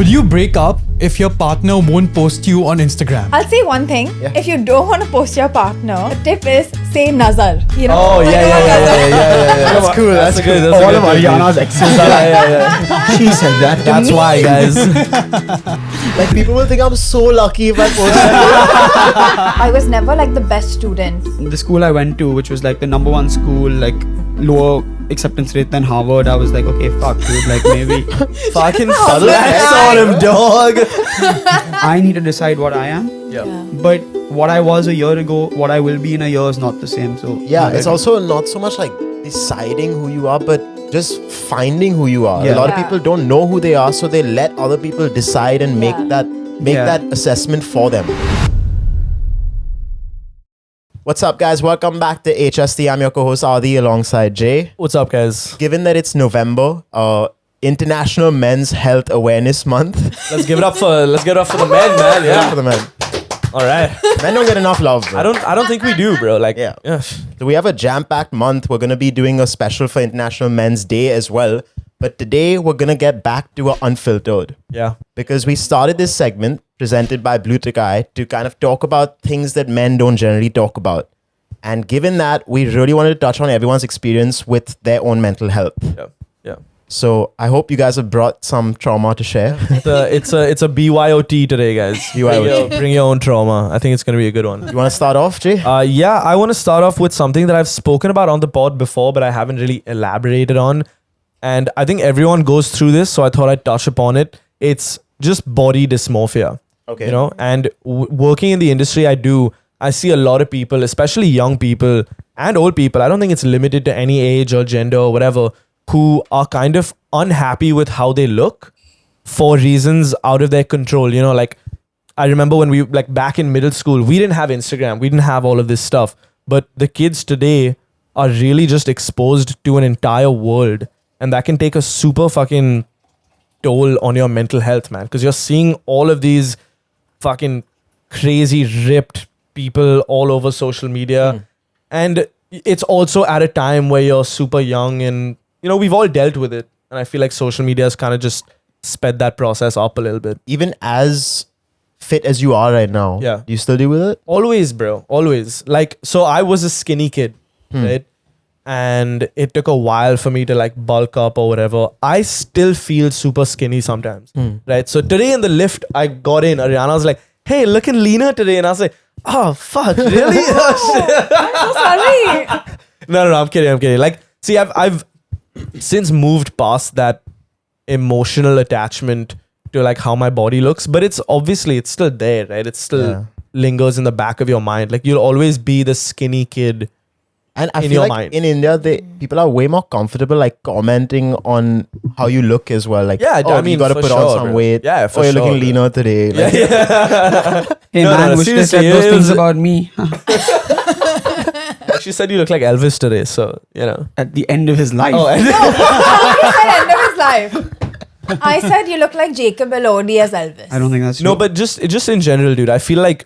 Would you break up if your partner won't post you on Instagram? I'll say one thing. Yeah. If you don't want to post your partner, the tip is say nazar. You know? Oh, yeah. That's cool. That's good. good. That's All a of good Ariana's exes are like, she said that to That's me. why, guys. Like, people will think I'm so lucky if I post that. I was never like the best student. The school I went to, which was like the number one school, like lower acceptance rate than Harvard, I was like, okay, fuck, dude, like maybe Fucking flex on him, dog. I need to decide what I am. Yeah. But what I was a year ago, what I will be in a year is not the same. So Yeah, it's also not so much like deciding who you are, but just finding who you are. Yeah. A lot of Yeah. people don't know who they are, so they let other people decide and make Yeah. that assessment for them. What's up, guys? Welcome back to HST. I'm your co-host Adi alongside Jay. What's up, guys? Given that it's November, International Men's Health Awareness Month. Let's give it up for the men, man. For Yeah. the men. All right. Men don't get enough love, bro. I don't think we do, bro. Like, Yeah. yeah. So we have a jam-packed month. We're going to be doing a special for International Men's Day as well. But today we're going to get back to our unfiltered. Yeah. Because we started this segment presented by Blue Tick Eye to kind of talk about things that men don't generally talk about. And given that, we really wanted to touch on everyone's experience with their own mental health. Yeah. Yeah. So I hope you guys have brought some trauma to share. It's a BYOT today, guys. BYOT. Bring your own trauma. I think it's gonna be a good one. You want to start off, Jay? Yeah, I want to start off with something that I've spoken about on the pod before, but I haven't really elaborated on. And I think everyone goes through this, so I thought I'd touch upon it. It's just body dysmorphia. Okay. You know, and working in the industry I see a lot of people, especially young people and old people. I don't think it's limited to any age or gender or whatever, who are kind of unhappy with how they look for reasons out of their control. You know, like I remember when we, like back in middle school, we didn't have Instagram. We didn't have all of this stuff. But the kids today are really just exposed to an entire world. And that can take a super fucking toll on your mental health, man. Because you're seeing all of these fucking crazy ripped people all over social media. And it's also at a time where you're super young and, you know, we've all dealt with it. And I feel like social media has kind of just sped that process up a little bit. Even as fit as you are right now, Yeah. do you still deal with it? Always, bro. Always. Like, so I was a skinny kid, right? And it took a while for me to like bulk up or whatever. I still feel super skinny sometimes, right? So today in the lift, I got in. Ariana was like, hey, looking leaner today. And I was like, oh, fuck, really? Oh, shit. I'm so sorry. No, I'm kidding. Like, see, I've since moved past that emotional attachment to like how my body looks, but it's still there, right? It still lingers in the back of your mind. Like, you'll always be the skinny kid. And I In feel your like mind. in India, people are way more comfortable like commenting on how you look as well. Like, Yeah, oh, I mean, you got to for put on sure, some bro. weight. Yeah, for or you're sure, looking bro. leaner today. Like, hey No, man, no, wish they said seriously, those it things was- about me She said you look like Elvis today, so, you know. at the end of his life. Oh, and He said end of his life. I said you look like Jacob Elordi as Elvis. I don't think that's true. no, but just in general, dude, I feel like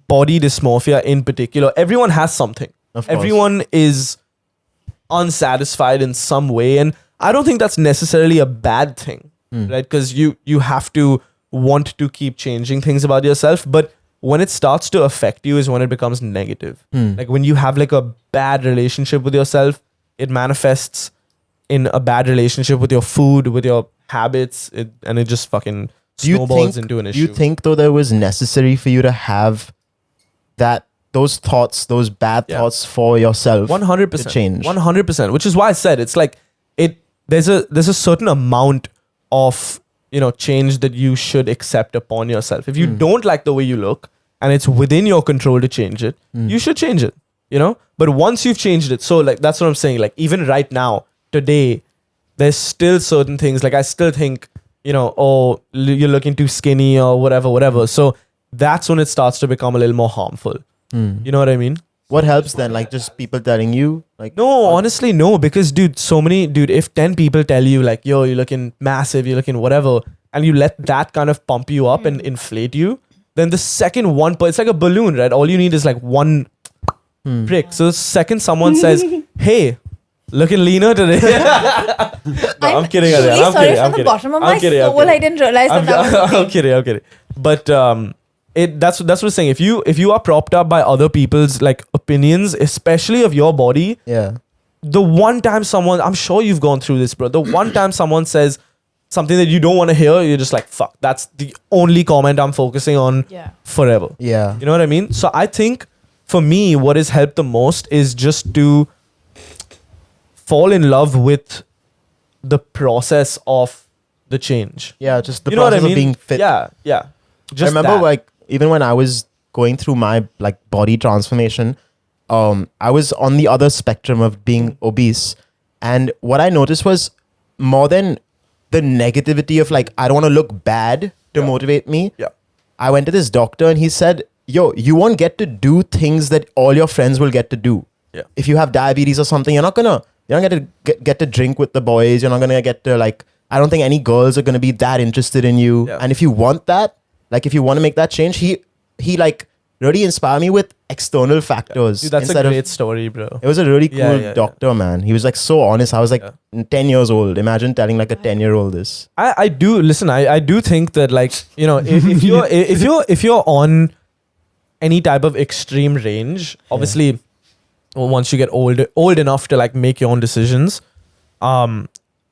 body dysmorphia in particular, everyone has something. Of course. Everyone is unsatisfied in some way, and I don't think that's necessarily a bad thing, right? Because you have to want to keep changing things about yourself, but when it starts to affect you is when it becomes negative. Like when you have like a bad relationship with yourself, it manifests in a bad relationship with your food, with your habits, and it just fucking snowballs into an Do issue. you think though that it was necessary for you to have those thoughts, those bad Yeah. thoughts for yourself? 100% to change. 100%, which is why I said it's like there's a certain amount of, you know, change that you should accept upon yourself. If you don't like the way you look and it's within your control to change it, you should change it, you know? But once you've changed it, so like that's what I'm saying, like even right now, today, there's still certain things, like I still think, you know, oh, you're looking too skinny or whatever. So that's when it starts to become a little more harmful. You know what I mean? What helps then? Like just people telling you? Like No, honestly, no. Because, dude, if 10 people tell you, like, yo, you're looking massive, you're looking whatever, and you let that kind of pump you up and inflate you, then the second one, it's like a balloon, right? All you need is like one prick. So the second someone says, hey, Looking leaner today. No, I'm kidding. Really I'm sorry kidding. from I'm the kidding. bottom of I'm my kidding, I'm soul. kidding. I didn't realize that was I'm kidding. I'm kidding. But that's what I'm saying. If you are propped up by other people's like opinions, especially of your body, Yeah. the one time someone, I'm sure you've gone through this, bro. The one time someone says something that you don't want to hear, you're just like, fuck, that's the only comment I'm focusing on Yeah. forever. Yeah. You know what I mean? So I think for me, what has helped the most is just to fall in love with the process of the change. Yeah. Just the You know what process I mean? of being fit. Yeah, yeah. Just I remember that. like even when I was going through my like body transformation, I was on the other spectrum of being obese, and what I noticed was more than the negativity of like I don't want to look bad to motivate me. Yeah. I went to this doctor and he said, "Yo, you won't get to do things that all your friends will get to do. Yeah. If you have diabetes or something, you're not gonna get to drink with the boys. You're not gonna get to like. I don't think any girls are gonna be that interested in you. Yeah. And if you want that, like if you want to make that change, he like really inspired me with external factors. Dude, that's a instead of- great story, bro. It was a really cool Yeah, doctor, man. He was like so honest. I was like 10 years old. Imagine telling like a 10-year-old this. I do listen. I do think that like you know if you're on any type of extreme range, obviously, once you get old enough to like make your own decisions,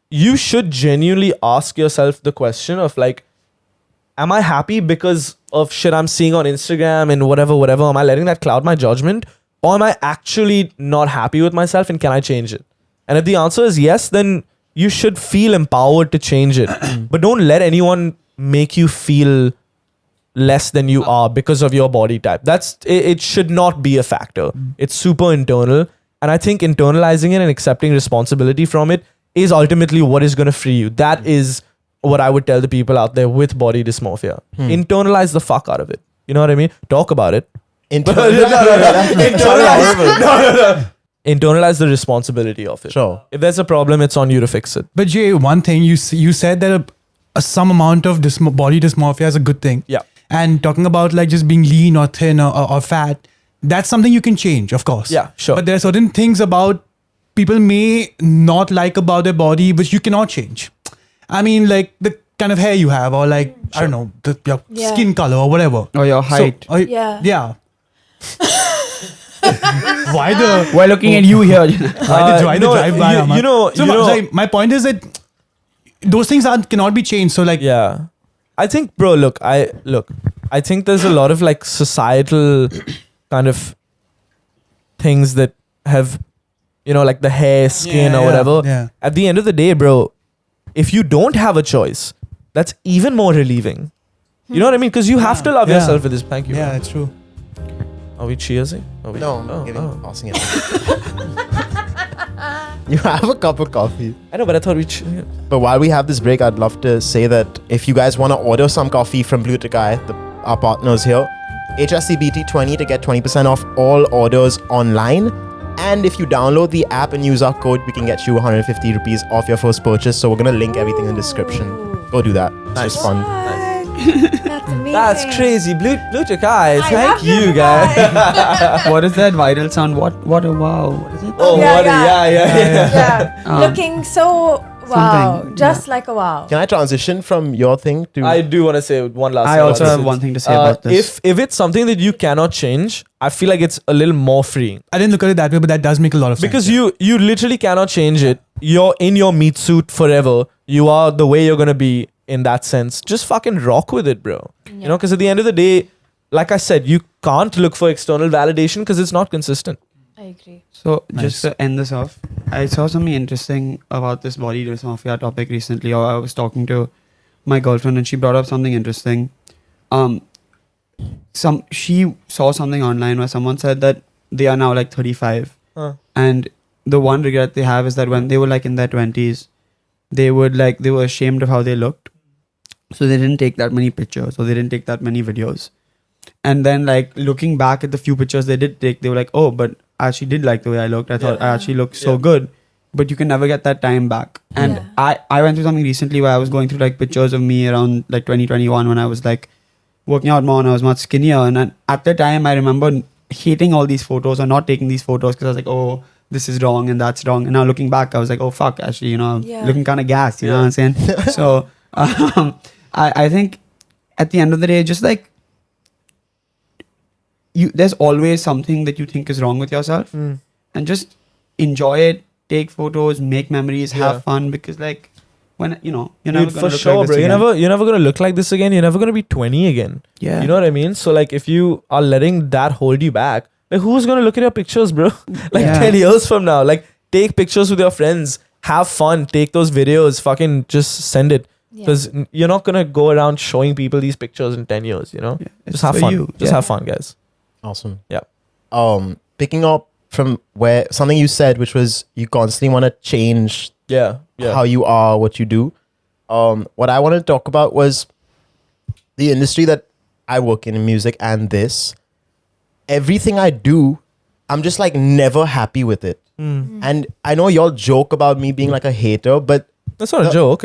you should genuinely ask yourself the question of like, am I happy because of shit I'm seeing on Instagram and whatever? Am I letting that cloud my judgment, or am I actually not happy with myself and can I change it? And if the answer is yes, then you should feel empowered to change it. But don't let anyone make you feel less than you are because of your body type. It should not be a factor. It's super internal. And I think internalizing it and accepting responsibility from it is ultimately what is going to free you. That is what I would tell the people out there with body dysmorphia. Internalize the fuck out of it. You know what I mean? Talk about it. Internalize the responsibility of it. Sure. If there's a problem, it's on you to fix it. But Jay, one thing you said that some amount of body dysmorphia is a good thing. Yeah. And talking about like just being lean or thin or fat, that's something you can change, of course. Yeah, sure. But there are certain things about people may not like about their body, which you cannot change. I mean, like the kind of hair you have, or like I don't know, your Yeah. skin color or whatever. Or your height. Yeah. Yeah. Why the We're looking at you here. why the no, drive by? you know- my point is that those things cannot be changed. So like, Yeah. I think, bro, I think there's a lot of like societal kind of things that have, you know, like the hair, skin, or whatever. Yeah. At the end of the day, bro, if you don't have a choice, that's even more relieving. You know what I mean? Because you have to love Yeah. yourself with this. Thank you. Yeah, man. that's true. Are we cheersing? Are we? No, I'm Oh. passing it. You have a cup of coffee. I know, but I thought we cheer. But while we have this break, I'd love to say that if you guys want to order some coffee from Blue Tikai, our partners here, HSCBT20 to get 20% off all orders online. And if you download the app and use our code, we can get you 150 rupees off your first purchase. So we're going to link everything in the description. Go do that. It's just fun. That's amazing. That's crazy. Blue Tikai, I thank love you, Blue guys. Tikai. What is that viral sound? What a wow. What is it? Oh, Yeah, what yeah. yeah. Looking so wow. Something, Just like a wow. Can I transition from your thing to... I do want to say one last I thing also about have this. one thing to say about this. If it's something that you cannot change, I feel like it's a little more freeing. I didn't look at it that way, but that does make a lot of sense. Because you literally cannot change it. You're in your meat suit forever. You are the way you're going to be in that sense. Just fucking rock with it, bro. You know, because at the end of the day, like I said, you can't look for external validation because it's not consistent. I agree. So just to end this off, I saw something interesting about this body dysmorphia topic recently. Or I was talking to my girlfriend and she brought up something interesting. She saw something online where someone said that they are now like 35, and the one regret they have is that when they were like in their 20s, they were ashamed of how they looked, so they didn't take that many pictures or they didn't take that many videos. And then like looking back at the few pictures they did take, they were like, oh, but I actually did like the way I looked. I thought I actually looked so good. But you can never get that time back. And I went through something recently where I was going through like pictures of me around like 2021 when I was like working out more and I was much skinnier. And at the time I remember hating all these photos or not taking these photos because I was like, oh, this is wrong and that's wrong. And now looking back, I was like, oh fuck, actually, you know, I'm Yeah. looking kind of gassed, you know what I'm saying? So I think at the end of the day, just like there's always something that you think is wrong with yourself, and just enjoy it, take photos, make memories, have fun, because like when you're never Dude, gonna for look sure, like bro. this You're never gonna look like this again. You're never gonna be 20 again. Yeah. You know what I mean? So like, if you are letting that hold you back, like who's gonna look at your pictures, bro? Like Yeah. 10 years from now, like take pictures with your friends, have fun, take those videos, fucking just send it. Because you're not gonna go around showing people these pictures in 10 years. You know, it's just have for fun. you. Just Yeah. have fun, guys. Awesome. Yeah. Picking up from where something you said, which was you constantly want to change Yeah. Yeah. how you are, what you do. What I wanted to talk about was the industry that I work in music and this. Everything I do, I'm just like never happy with it. And I know y'all joke about me being like a hater, but That's not a joke.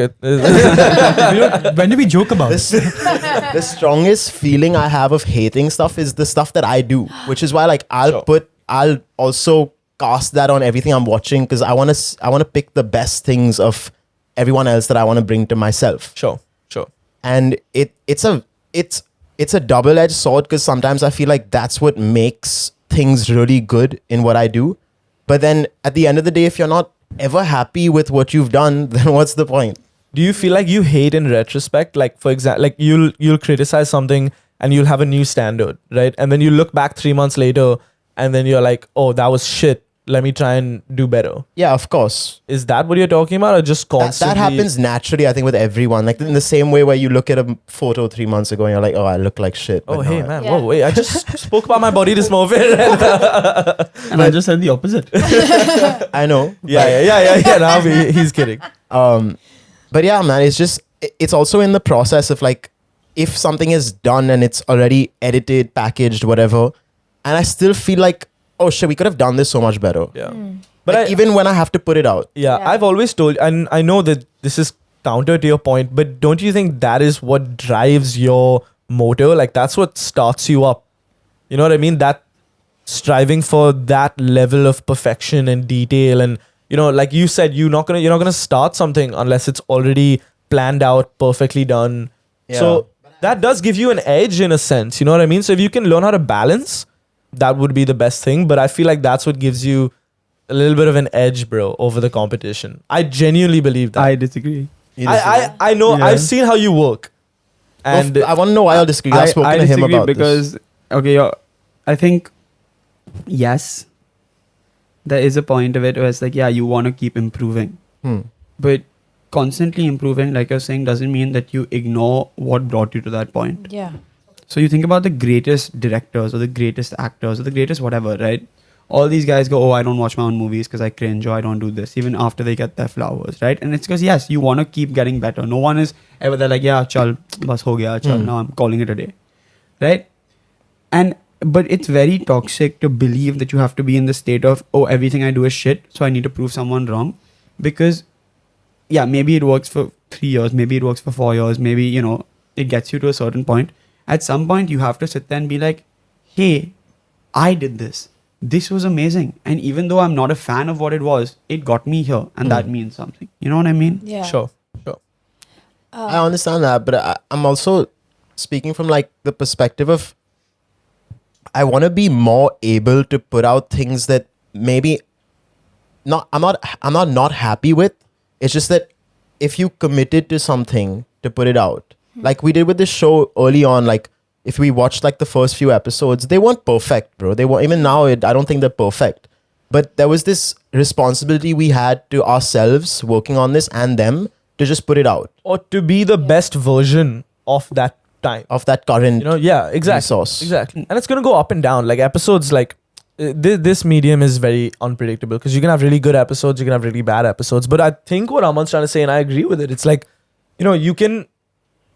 When do we joke about this, the strongest feeling I have of hating stuff is the stuff that I do, which is why like I'll also cast that on everything I'm watching, because I want to pick the best things of everyone else that I want to bring to myself. Sure. And it's a double-edged sword, because sometimes I feel like that's what makes things really good in what I do. But then at the end of the day, if you're not ever happy with what you've done, then what's the point? Do you feel like you hate in retrospect? Like, for example, like you'll criticize something and you'll have a new standard, right? And then you look back 3 months later and then you're like, oh, that was shit. Let me try and do better. Yeah, of course. Is that what you're talking about, or just constantly? That happens naturally, I think, with everyone. Like in the same way where you look at a photo 3 months ago and you're like, oh, I look like shit. Oh, But hey, no, man. Yeah. Whoa, wait. I just spoke about my body dysmorphia. And I just said the opposite. I know. yeah. Now he's kidding. But yeah, man, it's also in the process of like, if something is done and it's already edited, packaged, whatever, and I still feel like, oh shit, we could have done this so much better. Yeah. But like, even when I have to put it out. Yeah, Yeah. I've always told, and I know that this is counter to your point, but don't you think that is what drives your motor? Like that's what starts you up. You know what I mean? That striving for that level of perfection and detail, and you know, like you said, you're not gonna start something unless it's already planned out, perfectly done. Yeah. So that does give you an edge in a sense. You know what I mean? So if you can learn how to balance, that would be the best thing. But I feel like that's what gives you a little bit of an edge, bro, over the competition. I genuinely believe that. I disagree. I know. Yeah. I've seen how you work, and I want to know why y'all disagree. I've spoken I to him disagree about because this. okay, I think yes, there is a point of it where it's like, yeah, you want to keep improving, but constantly improving, like you're saying, doesn't mean that you ignore what brought you to that point. Yeah. So you think about the greatest directors or the greatest actors or the greatest whatever, right? All these guys go, oh, I don't watch my own movies because I cringe, or I don't do this, even after they get their flowers, right? And it's because, yes, you want to keep getting better. No one is ever there like, yeah, chal, bas ho gaya, chal, now I'm calling it a day, right? But it's very toxic to believe that you have to be in the state of, oh, everything I do is shit, so I need to prove someone wrong. Because, yeah, maybe it works for 3 years, maybe it works for 4 years, maybe, you know, it gets you to a certain point. At some point, you have to sit there and be like, hey, I did this. This was amazing. And even though I'm not a fan of what it was, it got me here. And that means something. You know what I mean? Yeah. sure. I understand that, but I'm also speaking from like the perspective of I want to be more able to put out things that maybe I'm not happy with. It's just that if you committed to something to put it out, like we did with this show early on, like if we watched like the first few episodes, they weren't perfect, bro. They were, even now, I don't think they're perfect. But there was this responsibility we had to ourselves working on this and them to just put it out Or to be the best version of that time. of that current. You know, yeah, exactly. resource. Exactly. And it's going to go up and down. Like episodes, like this medium is very unpredictable because you can have really good episodes, you can have really bad episodes. But I think what Aman's trying to say, and I agree with it, it's like, you know, you can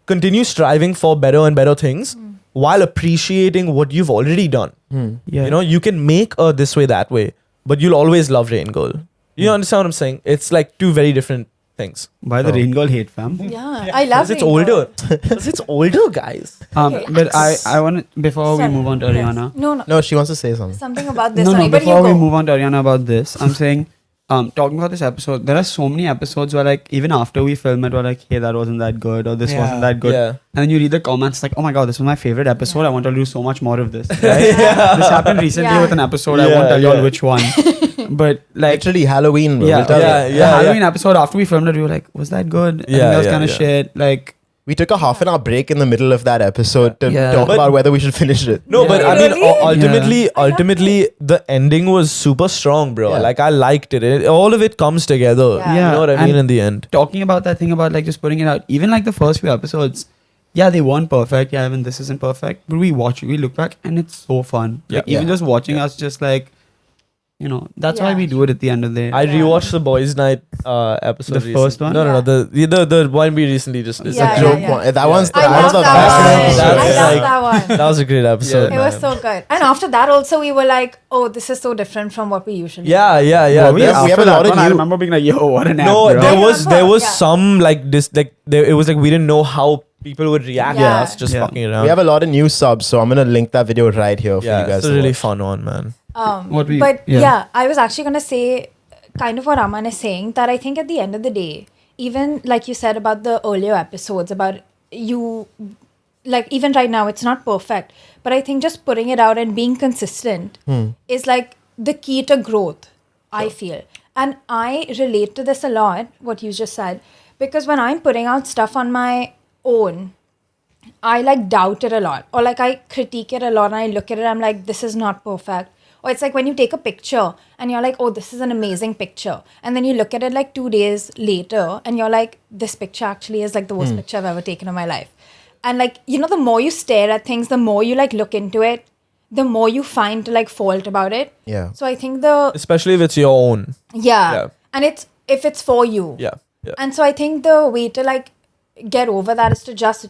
continue striving for better and better things while appreciating what you've already done. Yeah. You know, you can make this way, that way, but you'll always love Rain Girl. You understand what I'm saying? It's like two very different things. Why the rain girl hate, fam? Yeah, I love Because it's Rain Girl. older. Because it's older, guys. Okay. But I want to, before we Sorry. move on to Yes. Ariana. No. No, she wants to say something. Something about this. No, only, but you before we go. move on to Ariana about this, I'm saying, talking about this episode, there are so many episodes where like, even after we film it, we're like, hey, that wasn't that good, or this wasn't that good. Yeah. And then you read the comments like, oh my god, this was my favorite episode. I want to do so much more of this. Right? This happened recently Yeah. with an episode. I Yeah, won't tell you all yeah. which one. But like, Literally Halloween, bro. yeah, We'll tell yeah, you. the Halloween episode, after we filmed it, we were like, was that good? Yeah, that was yeah, kind of yeah. shit. Like, We took a half an hour break in the middle of that episode to Yeah. talk But- about whether we should finish it. No, but I mean, Really? ultimately, the ending was super strong, bro. Yeah. Like, I liked it. All of it comes together. Yeah. Yeah, You know what I mean? and- In the end. talking about that thing about like just putting it out, even like the first few episodes, yeah, they weren't perfect. Yeah, even this isn't perfect. But we look back, and it's so fun. Like, Yeah. even just watching us, just like, you know, that's why Yeah. we do it at the end of the day. I rewatched the Boys' Night episode. The first recently. one? No, Yeah. the one we recently just listened Yeah, to. Joke yeah. one. That one's I that love was the that best one. episode. That I was love like- that one. That was a great episode. It was so good. And after that, also, we were like, oh, this is so different from what we usually Yeah, yeah, yeah. Were we, There's- we have a after lot that of one, I new- remember being like, yo, what an app, No, bro. there I was remember, yeah. some like this it was like we didn't know how people would react to Yeah. us just Yeah. fucking around. We have a lot of new subs, so I'm gonna link that video right here for yeah, you guys. it's a to really watch. fun one, man. What we- But yeah. yeah, I was actually going to say kind of what Aman is saying, that I think at the end of the day, even like you said about the earlier episodes, about you, like even right now, it's not perfect, but I think just putting it out and being consistent is like the key to growth, I feel. And I relate to this a lot, what you just said, because when I'm putting out stuff on my own, I like doubt it a lot, or like I critique it a lot, and I look at it, I'm like, this is not perfect. Or it's like when you take a picture and you're like, oh, this is an amazing picture. And then you look at it like 2 days later and you're like, this picture actually is like the worst picture I've ever taken in my life. And like, you know, the more you stare at things, the more you like look into it, the more you find to like fault about it. Yeah. So I think the, Especially if it's your own. yeah. And it's, if it's for you. Yeah. Yeah. And so I think the way to like get over that is to just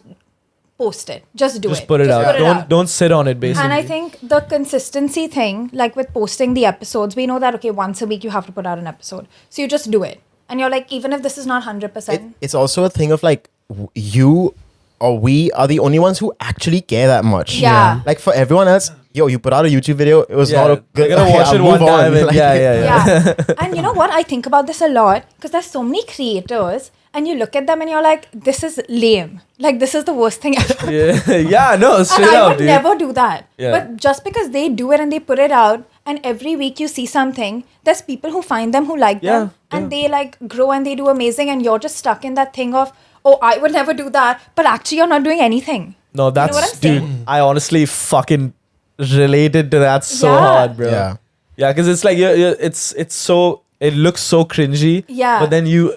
post it. Just do Just it. put it out. put Don't sit on it basically. And I think the consistency thing, like with posting the episodes, we know that, okay, once a week you have to put out an episode. So you just do it. And you're like, even if this is not 100%. It's also a thing of like you or we are the only ones who actually care that much. Yeah. Like for everyone else, yo, you put out a YouTube video, it was Yeah, not a good. you're gonna watch I'll it one move on. time and Like, Yeah. And you know what? I think about this a lot because there's so many creators and you look at them and you're like, this is lame. Like, this is the worst thing ever. yeah, no, And straight I up, would dude. never do that. Yeah. But just because they do it and they put it out, and every week you see something, there's people who find them who like them, and they like grow and they do amazing, and you're just stuck in that thing of, oh, I would never do that, but actually you're not doing anything. No, that's what I'm dude. saying? I honestly fucking related to that so Yeah. hard, bro. Yeah. Yeah, because it's like it's so it looks so cringy. Yeah. But then you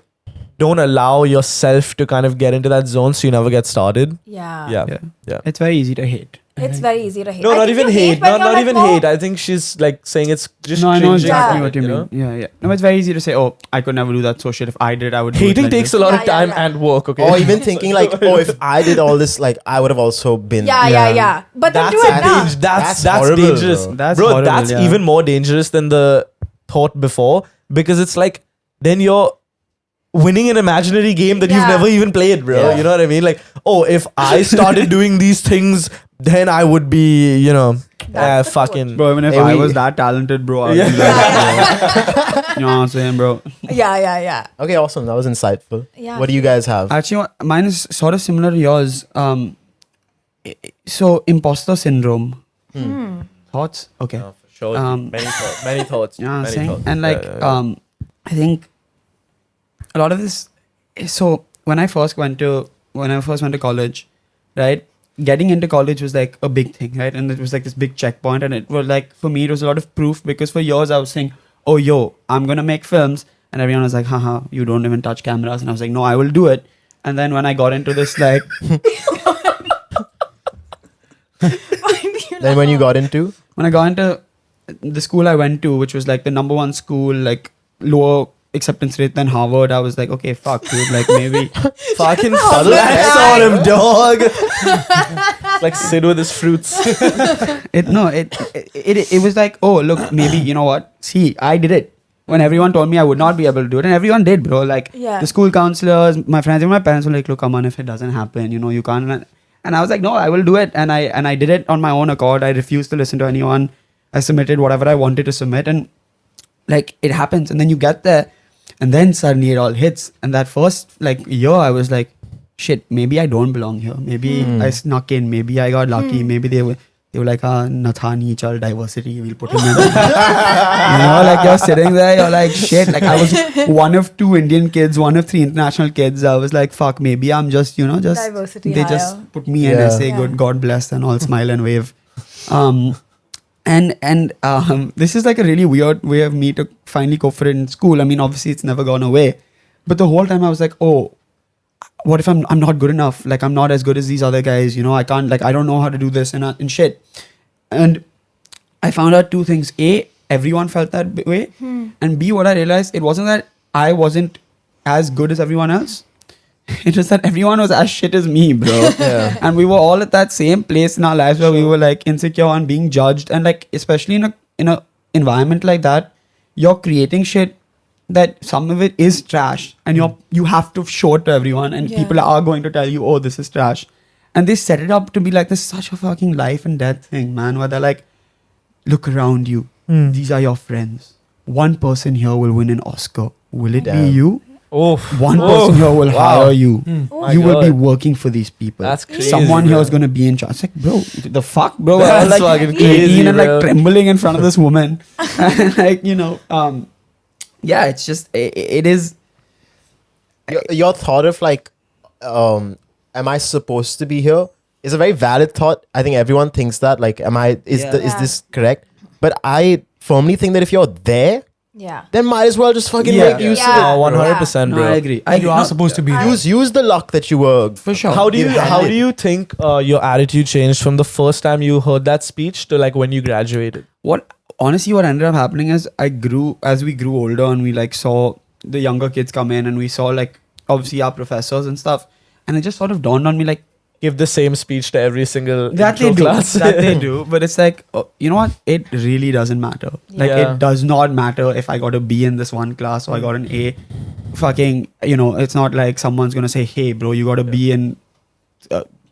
don't allow yourself to kind of get into that zone, so you never get started. Yeah. Yeah. Yeah. It's very easy to hate. It's very easy to hate. No, I not think even you hate. when Not you're, like, even more- hate. I think she's like saying it's just No, I know cringing, exactly Yeah. what you mean. know? Yeah. No, it's very easy to say, oh, I could never do that. So shit, if I did, I would do it Hating like takes this. a lot of Yeah, yeah, time yeah. and work. Okay. Or even thinking like, oh, if I did all this, like I would have also been. Yeah. But then do it now. That's horrible, dangerous. bro. That's bro, horrible, that's yeah. even more dangerous than the thought before, because it's like then you're winning an imaginary game that you've Yeah. never even played, bro. Yeah. You know what I mean? Like, oh, if I started doing these things, then I would be, you know, That's the fucking. Bro, even if Hey, I we- was that talented, bro, I'd Yeah. be like, you know what I'm saying, bro? Yeah. Okay, awesome. That was insightful. Yeah. What do you guys have? Actually, mine is sort of similar to yours. So, imposter syndrome. Thoughts? Okay. Oh, for sure. Many thoughts. Many thoughts. You know what I'm many saying? thoughts. And like, Yeah. I think a lot of this. So when I first went to college, right? Getting into college was like a big thing, right? And it was like this big checkpoint, and it was like for me it was a lot of proof, because for years I was saying, oh yo, I'm gonna make films, and everyone was like, haha, you don't even touch cameras, and I was like, no, I will do it. And then when I got into this, like, Then when you got into? when I got into the school I went to, which was like the #1 school, like lower acceptance rate than Harvard, I was like, okay, fuck, dude, like maybe. Fucking flex on him, dog. Like Sid with his fruits. It was like, oh look, maybe, you know what, see, I did it, when everyone told me I would not be able to do it, and everyone did, bro. Like Yeah. the school counselors, my friends, even my parents were like, "Look, come on, if it doesn't happen, you can't." And I was like, "No, I will do it," and I did it on my own accord. I refused to listen to anyone. I submitted whatever I wanted to submit, and like it happens, and then you get there, and then suddenly it all hits. And that first like year, I was like, "Shit, maybe I don't belong here. Maybe I snuck in. Maybe I got lucky. Maybe they were like, Nathani, chal diversity, we'll put him in." Like you're sitting there, you're like, shit. Like I was one of 2 Indian kids, one of 3 international kids. I was like, fuck, maybe I'm just, just Diversity they hire. just put me in and say, Yeah. good, God bless, and all smile and wave. This is like a really weird way of me to finally go for it in school. I mean, obviously it's never gone away, but the whole time I was like, oh, what if I'm not good enough? Like I'm not as good as these other guys. I can't, like I don't know how to do this and shit. And I found out 2 things. A, everyone felt that way, and B, what I realized, it wasn't that I wasn't as good as everyone else. It was that everyone was as shit as me, bro. Yeah. And we were all at that same place in our lives where we were like insecure and being judged, and like especially in a environment like that, you're creating shit that some of it is trash, and you have to show it to everyone, and Yeah. people are going to tell you, oh, this is trash. And they set it up to be like this such a fucking life and death thing, man, where they're like, look around you. These are your friends. One person here will win an Oscar. Will it be Damn. you? Oh, One person here will hire you. Oh You my will be God. working for these people. That's crazy, Someone here bro. is going to be in charge. It's like, bro, the fuck, bro? That's I was like fucking 18 crazy, and like bro. trembling in front of this woman. And like, yeah, it's just, it is. Your thought of like, am I supposed to be here? Is a very valid thought. I think everyone thinks that. Like, is Yeah. this correct? But I firmly think that if you're there, Yeah. then might as well just fucking Yeah. make use Yeah. of Oh, 100%, No, bro. I agree. You are supposed to be it. there. Use the luck that you were. For sure. How do you had it. think your attitude changed from the first time you heard that speech to like when you graduated? Honestly, what ended up happening is as we grew older, and we like saw the younger kids come in, and we saw like obviously our professors and stuff, and it just sort of dawned on me like, Give the same speech to every single that intro they do, class. that they do, but it's like, you know what? It really doesn't matter. Like Yeah. it does not matter if I got a B in this one class or I got an A. Fucking, it's not like someone's gonna say, hey, bro, you got a B in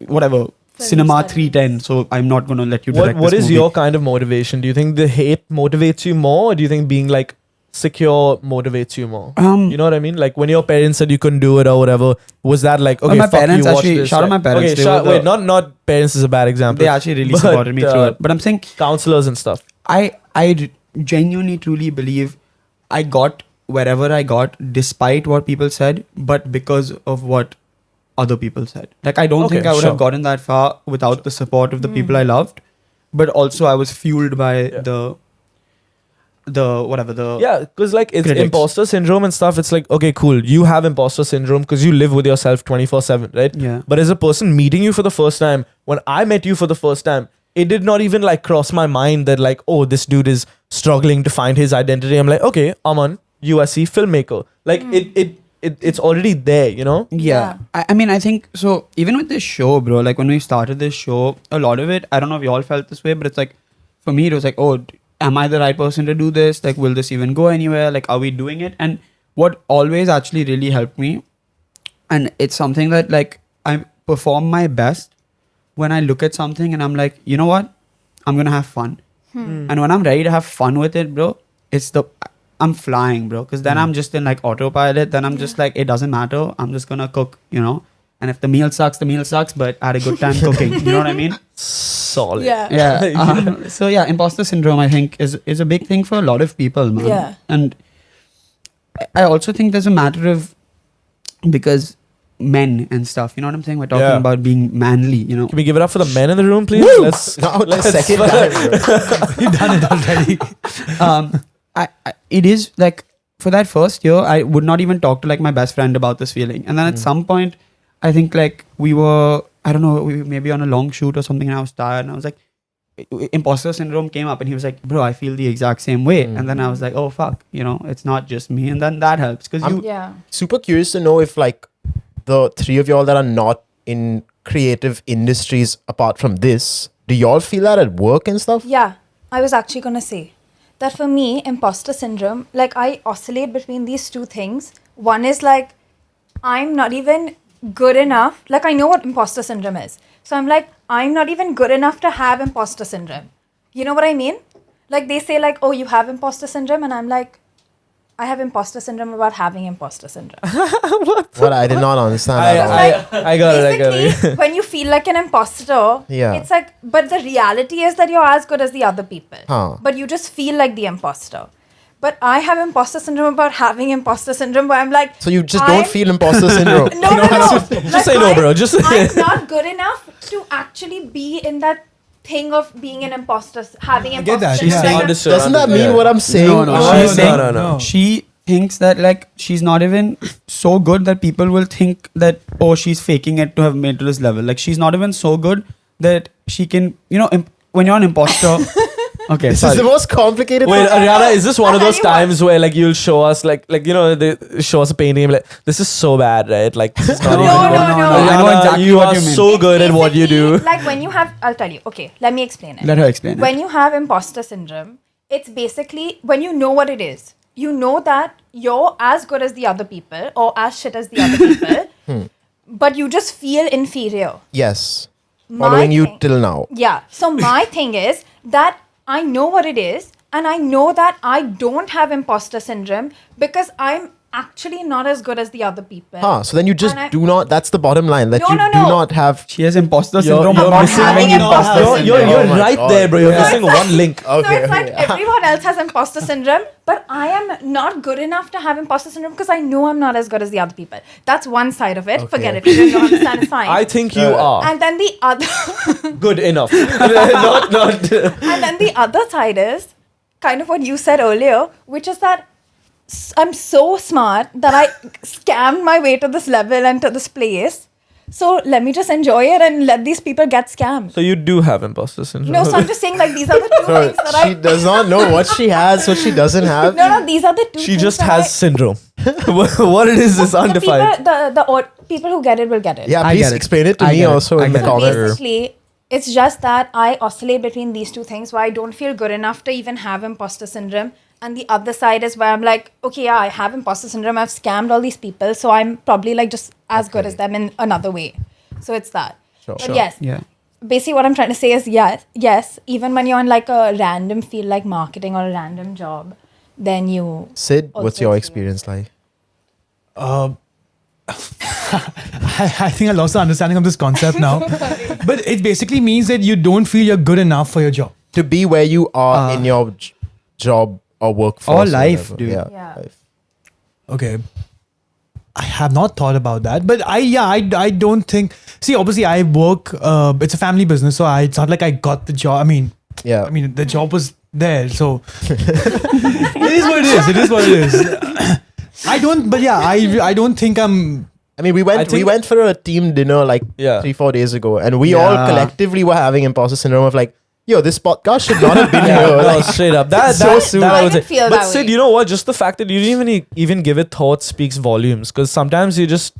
whatever cinema studies. 310, so I'm not gonna let you direct What this is movie. your kind of motivation? Do you think the hate motivates you more, or do you think being like secure motivates you more? You know what I mean? Like when your parents said you couldn't do it or whatever, was that like, okay, my fuck parents you, watch actually- this, shout out like- my parents, Okay, they were wait, the- not parents is a bad example. They actually really But, supported me through it. But I'm saying, counselors and stuff. I genuinely truly believe I got wherever I got despite what people said, but because of what other people said. Like I don't Okay, think I would sure. have gotten that far without the support of the people I loved, but also I was fueled by the Yeah, because like it's critics. imposter syndrome and stuff. It's like, okay, cool. You have imposter syndrome because you live with yourself 24/7, right? Yeah. But as a person meeting you for the first time, when I met you for the first time, it did not even like cross my mind that like, oh, this dude is struggling to find his identity. I'm like, okay, Aman, USC filmmaker. Like it's already there, you know? Yeah. I mean, I think so. Even with this show, bro, like when we started this show, a lot of it, I don't know if you all felt this way, but it's like, for me, it was like, oh, am I the right person to do this? Like, will this even go anywhere? Like, are we doing it? And what always actually really helped me, and it's something that like I perform my best when I look at something and I'm like, you know what? I'm going to have fun. And when I'm ready to have fun with it, bro, I'm flying, bro. Because then I'm just in like autopilot. Then I'm just like, it doesn't matter. I'm just going to cook, And if the meal sucks, the meal sucks. But I had a good time cooking. You know what I mean? Solid. Yeah. Yeah. So yeah, imposter syndrome, I think, is a big thing for a lot of people, man. Yeah. And I also think there's a matter of, because men and stuff, you know what I'm saying? We're talking Yeah. about being manly, Can we give it up for the men in the room, please? Let's No, like second time. Bro. You've done it already. It is like, for that first year, I would not even talk to like my best friend about this feeling. And then at some point, I think like we were, I don't know, we were maybe on a long shoot or something, and I was tired, and I was like, imposter syndrome came up, and he was like, bro, I feel the exact same way. And then I was like, oh fuck, it's not just me. And then that helps, because you Yeah. Super curious to know if like the 3 of y'all that are not in creative industries apart from this, do y'all feel that at work and stuff? Yeah. I was actually going to say that for me, imposter syndrome, like I oscillate between these two things. One is like, I'm not even good enough. Like, I know what imposter syndrome is. So I'm like, I'm not even good enough to have imposter syndrome. You know what I mean? Like, they say like, oh, you have imposter syndrome. And I'm like, I have imposter syndrome about having imposter syndrome. What? I did not understand that. I got it. Basically, when you feel like an imposter, Yeah. it's like, but the reality is that you're as good as the other people. Huh. But you just feel like the imposter. But I have imposter syndrome about having imposter syndrome where I'm like, So you just don't feel imposter syndrome. No. Just say no, bro. Just I'm not good enough to actually be in that thing of being an imposter, having imposter get that, syndrome. yeah. Like, Understood. Doesn't that mean what I'm saying? No, no. Oh, She's saying no. she thinks that like she's not even so good that people will think that, oh, she's faking it to have made to this level. Like she's not even so good that she can, when you're an imposter. Okay, This sorry. is the most complicated Wait, thing. Ariana, is this one I'll of tell those you what. times where like you'll show us like they show us a painting like this is so bad, right? Like this is not No, even no, good. no, no. I know Ariana, exactly you what are you mean. so good at what you do. Basically, like when you have, I'll tell you. Okay, let me explain it. Let her explain. When you have imposter syndrome, it's basically when you know what it is. You know that you're as good as the other people or as shit as the other people, but you just feel inferior. Yes. My Following you thing- till now. Yeah. So my thing is that I know what it is, and I know that I don't have imposter syndrome because I'm actually not as good as the other people. So then you just And I- do not, that's the bottom line, that No, you no, do no. not have. She has imposter You're- syndrome you're about missing having one. imposter You're- syndrome. Oh You're my right God. there, bro. You're Yeah. missing one link. So it's like okay. everyone else has imposter syndrome, but I am not good enough to have imposter syndrome because I know I'm not as good as the other people. That's one side of it. Okay. Forget it. If you don't understand, it's fine. I think you are and then the other good enough. not. and then the other side is kind of what you said earlier, which is that I'm so smart that I scammed my way to this level and to this place. So let me just enjoy it and let these people get scammed. So you do have imposter syndrome. No, so I'm just saying like these are the two things that She does not know what she has, what she doesn't have. No, these are the two She things just that has syndrome. What it is the undefined. people, people who get it will get it. Yeah, I please get it. explain it to I me get it. also I in the get it. comments. Basically, it's just that I oscillate between these two things where I don't feel good enough to even have imposter syndrome. And the other side is where I'm like, okay, yeah, I have imposter syndrome. I've scammed all these people. So I'm probably like just as good as them in another way. So it's that. Sure. But yes, Yeah. basically what I'm trying to say is yes, even when you're in like a random field like marketing or a random job, then you... Sid, also what's your feel- experience like? I think I lost the understanding of this concept now. But it basically means that you don't feel you're good enough for your job. To be where you are in your job or workforce. Or life, whatever. dude. Yeah. Life. Okay. I have not thought about that, but I don't think. See, obviously, I work. It's a family business, so it's not like I got the job. I mean, Yeah. the job was there, so it is what it is. It is what it is. I don't, but yeah, I don't think I'm. I mean, we went for a team dinner like Yeah. 3-4 days ago, and we all Yeah. collectively were having imposter syndrome of like, yo, this podcast should not have been Yeah, here. no, Like, straight up. That So soon. I I would didn't say. feel But that Sid, way. you know what? Just the fact that you didn't even give it thought speaks volumes. Because sometimes you just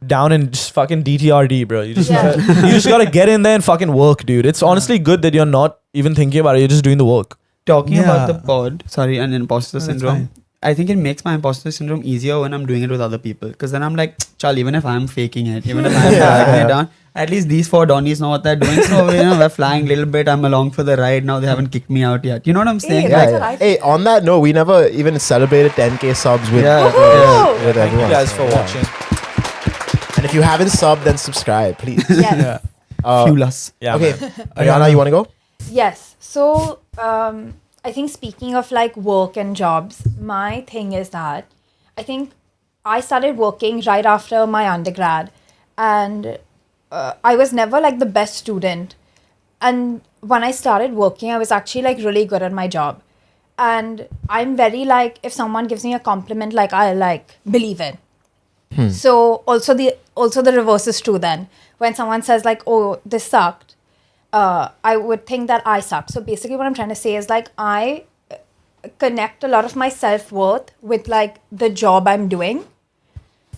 down and just fucking DTRD, bro. You just Yeah. you just gotta get in there and fucking work, dude. It's honestly good that you're not even thinking about it. You're just doing the work. Talking about the Yeah. pod, and imposter that's syndrome. fine. I think it makes my imposter syndrome easier when I'm doing it with other people. Because then I'm like, chal, even if I'm faking it, even if I'm dragging it down, at least these 4 donnies know what they're doing. So, we're flying a little bit. I'm along for the ride. Now they haven't kicked me out yet. You know what I'm saying? Yeah, yeah, that's yeah. what I Hey, on that note, we never even celebrated 10K subs with, Yeah. Woohoo! with Thank you everyone. guys for Yeah. watching. And if you haven't subbed, then subscribe, please. Yes. Fuel us. Yeah. Okay, man. Ariana, you want to go? Yes. So, I think speaking of like work and jobs, my thing is that I think I started working right after my undergrad, and I was never like the best student. And when I started working, I was actually like really good at my job. And I'm very like, if someone gives me a compliment, like I like believe it. So also the reverse is true then. When someone says like, oh, this sucked, I would think that I suck. So basically what I'm trying to say is like I connect a lot of my self-worth with like the job I'm doing.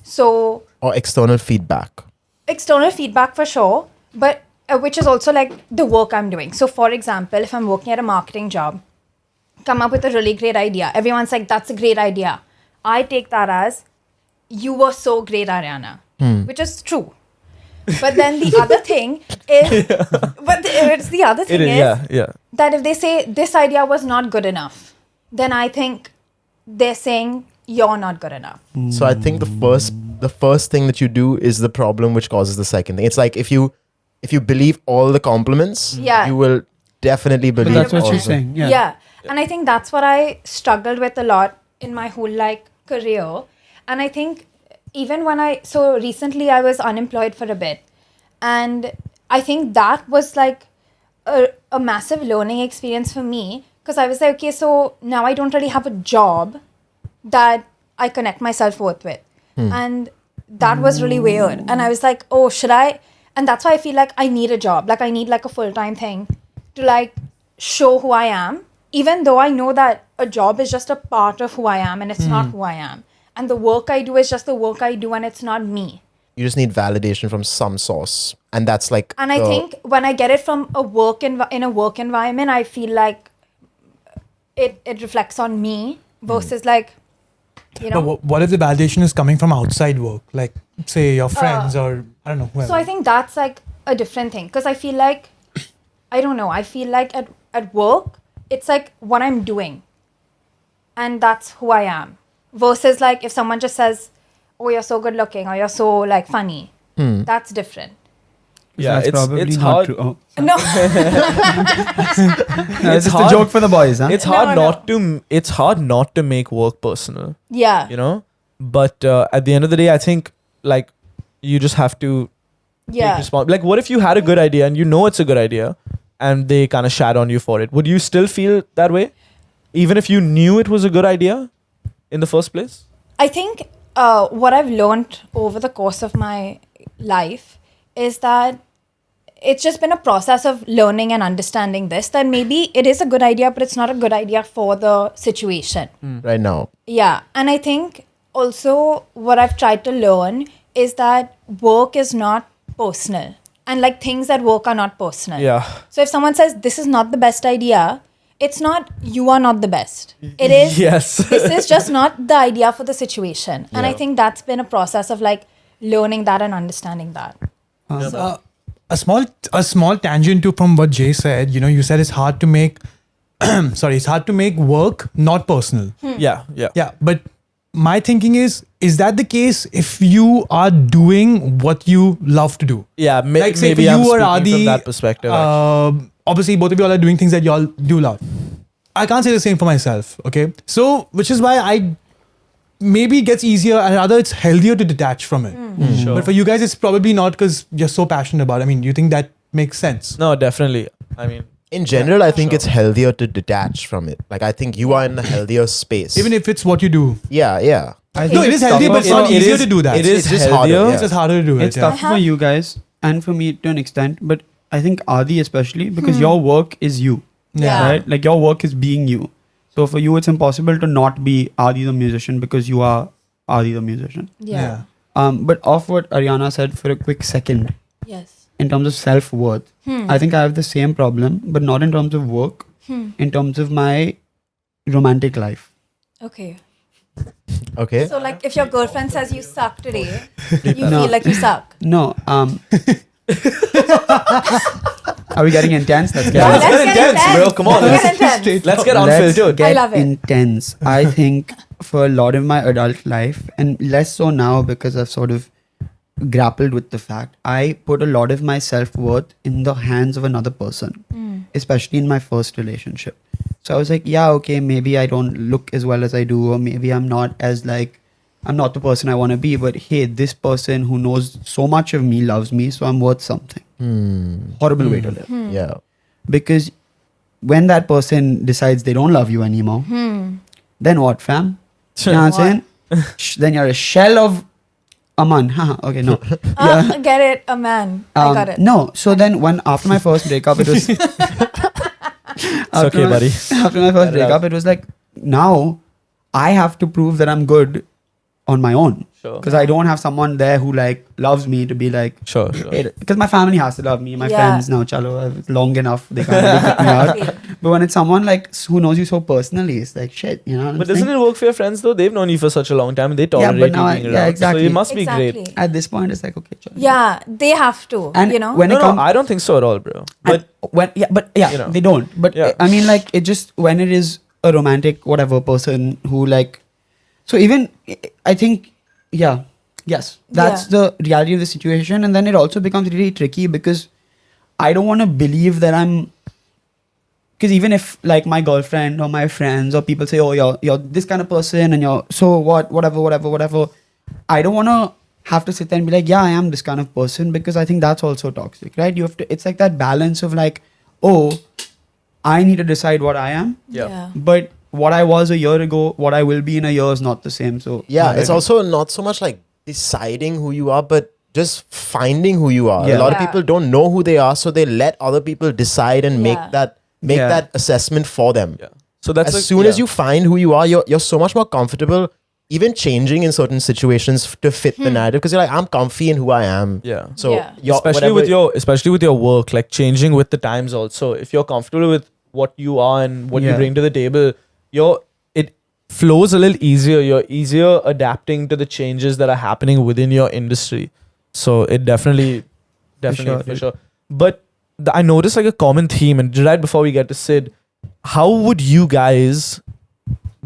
So Or external feedback? external feedback for sure, but which is also like the work I'm doing. So for example, if I'm working at a marketing job, come up with a really great idea. Everyone's like, that's a great idea. I take that as, you were so great, Ariana, which is true. But then the other thing is, that if they say this idea was not good enough, then I think they're saying you're not good enough. So I think the first thing that you do is the problem which causes the second thing. It's like if you believe all the compliments, you will definitely But believe that's what all she's the- saying. Yeah. Yeah. And I think that's what I struggled with a lot in my whole career. And I think even when so recently I was unemployed for a bit. And I think that was like a massive learning experience for me. Because I was like, okay, so now I don't really have a job that I connect my self-worth with. And that was really weird. And I was like, oh, should I? And that's why I feel like I need a job. Like I need like a full-time thing to show who I am. Even though I know that a job is just a part of who I am and it's not who I am. And the work I do is just the work I do and it's not me. You just need validation from some source. And that's like... And I think when I get it from a work in a work environment, I feel like it reflects on me versus But what if the validation is coming from outside work? Like, say, your friends or, I don't know, whoever. So I think that's like a different thing. Because I feel like, I don't know, I feel like at work, it's like what I'm doing. And that's who I am. Versus if someone just says, oh, you're so good looking or you're so funny. That's different. Yeah, That's probably it's not hard. true. Oh. No. It's just a joke for the boys, huh? It's hard not to make work personal, Yeah. you know. But at the end of the day, I think you just have to take Yeah. responsibility. What if you had a good idea and you know it's a good idea, and they kind of shat on you for it? Would you still feel that way, even if you knew it was a good idea in the first place? I think what I've learned over the course of my life is that it's just been a process of learning and understanding this, that maybe it is a good idea, but it's not a good idea for the situation. right now. Yeah. And I think also what I've tried to learn is that work is not personal. And things at work are not personal. Yeah. So if someone says this is not the best idea, it's not you are not the best. It is Yes. this is just not the idea for the situation. And I think that's been a process of learning that and understanding that. A small tangent from what Jay said. You said it's hard to make it's hard to make work not personal. Yeah. Yeah, but my thinking is that the case if you are doing what you love to do? Yeah, Like, say maybe for I'm you or speaking Adi, from that perspective. Obviously both of you all are doing things that y'all do love. I can't say the same for myself, okay? So, which is why I maybe it gets easier and rather it's healthier to detach from it. Sure. But for you guys, it's probably not because you're so passionate about it. I mean, you think that makes sense? No, definitely. I mean, In general, I think it's healthier to detach from it. I think you are in a healthier space. Even if it's what you do. Yeah. I No, think it is it's healthier, tougher but it's not for- easier to do that. It is It's just healthier. harder, It's just harder to do it. It's yeah. tough for you guys and for me to an extent, but I think Adi especially because your work is you, Yeah. right? Your work is being you. So for you, it's impossible to not be Adi the musician because you are Adi the musician. Yeah. But off what Ariana said for a quick second, Yes. in terms of self-worth, I think I have the same problem, but not in terms of work, in terms of my romantic life. Okay. Okay. So if your girlfriend says you suck today, you No. feel like you suck. No. Are we getting intense? Let's get Yeah, let's get intense, bro. Come on, Let's let's- get intense. let's get Let's unfiltered. get love it. intense. I think for a lot of my adult life, and less so now because I've sort of grappled with the fact, I put a lot of my self-worth in the hands of another person, especially in my first relationship. So I was like, yeah, okay, maybe I don't look as well as I do, or maybe I'm not as I'm not the person I want to be, but hey, this person who knows so much of me loves me, so I'm worth something. Horrible way to live. Yeah. Because when that person decides they don't love you anymore, then what, fam? You know what I'm saying? Then you're a shell of a man. Haha, okay, no. Get it? A man. I got it. No. So then after my first breakup, it was... It's okay, buddy. After my first breakup, it was now I have to prove that I'm good on my own. Sure. Because I don't have someone there who loves me to be Sure. because my family has to love me. My Yeah. friends now, chalo, it's long enough. They can't really kick me out. But when it's someone like who knows you so personally, it's like shit, you know what I'm But doesn't saying? it work for your friends though? They've known you for such a long time and they tolerate but now you being yeah, around. exactly. So it must be great. Exactly. At this point, it's like, okay, chill. Yeah, they have to, And you know. when No, it comes, I don't think so at all, bro. But you know. they don't. But Yeah. I mean, like, it just when it is a romantic whatever person who like, so even I think, yes, that's the reality of the situation, and then it also becomes really tricky because I don't want to believe that I'm. Because even if like my girlfriend or my friends or people say, oh, you're this kind of person and you're so what, whatever, I don't want to have to sit there and be like, yeah, I am this kind of person, because I think that's also toxic, right? You have to, it's like that balance of like, oh, I need to decide what I am, Yeah. but what I was a year ago, what I will be in a year is not the same. So Yeah, it's also not so much like deciding who you are, but just finding who you are. Yeah. A lot of Yeah. people don't know who they are, so they let other people decide and make Yeah. that assessment for them. yeah. So that's As like- soon as yeah. you find who you are, you're so much more comfortable even changing in certain situations to fit the narrative, because you're like, I'm comfy in who I am. Yeah. So Yeah. especially with your work, like changing with the times also. If you're comfortable with what you are and what you Yeah. bring to the table, it flows a little easier. You're easier adapting to the changes that are happening within your industry. So it definitely for sure. But I noticed like a common theme, and right before we get to Sid, how would you guys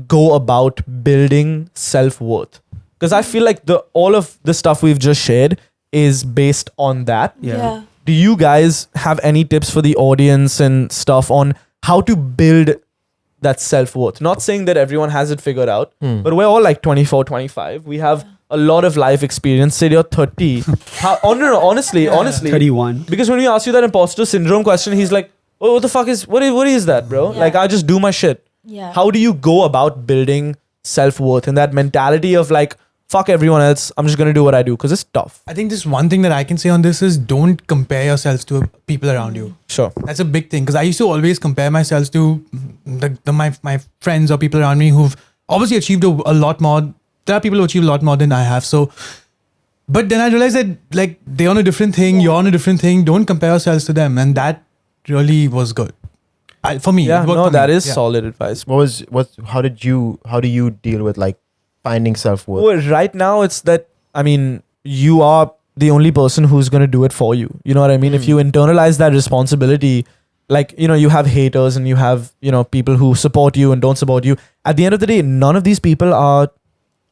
go about building self-worth? Because I feel like all of the stuff we've just shared is based on that. Yeah. Do you guys have any tips for the audience and stuff on how to build that self-worth? Not saying that everyone has it figured out, but we're all like 24, 25. We have a lot of life experience. Say you're 30. Honestly. 31. Because when we ask you that imposter syndrome question, he's like, oh, what the fuck is, what is that, bro? Yeah. Like, I just do my shit. Yeah. How do you go about building self-worth and that mentality of like, fuck everyone else, I'm just going to do what I do? Because it's tough. I think just one thing that I can say on this is don't compare yourselves to people around you. Sure. That's a big thing, because I used to always compare myself to my friends or people around me who've obviously achieved a lot more. There are people who achieve a lot more than I have. So, but then I realized that like they're on a different thing, you're on a different thing. Don't compare yourselves to them, and that really was good for me. Yeah, it worked no, for that me. is Yeah. solid advice. How do you deal with like finding self-worth? Well, right now, it's that, I mean, you are the only person who's going to do it for you. You know what I mean? If you internalize that responsibility, like, you know, you have haters and you have, you know, people who support you and don't support you. At the end of the day, none of these people are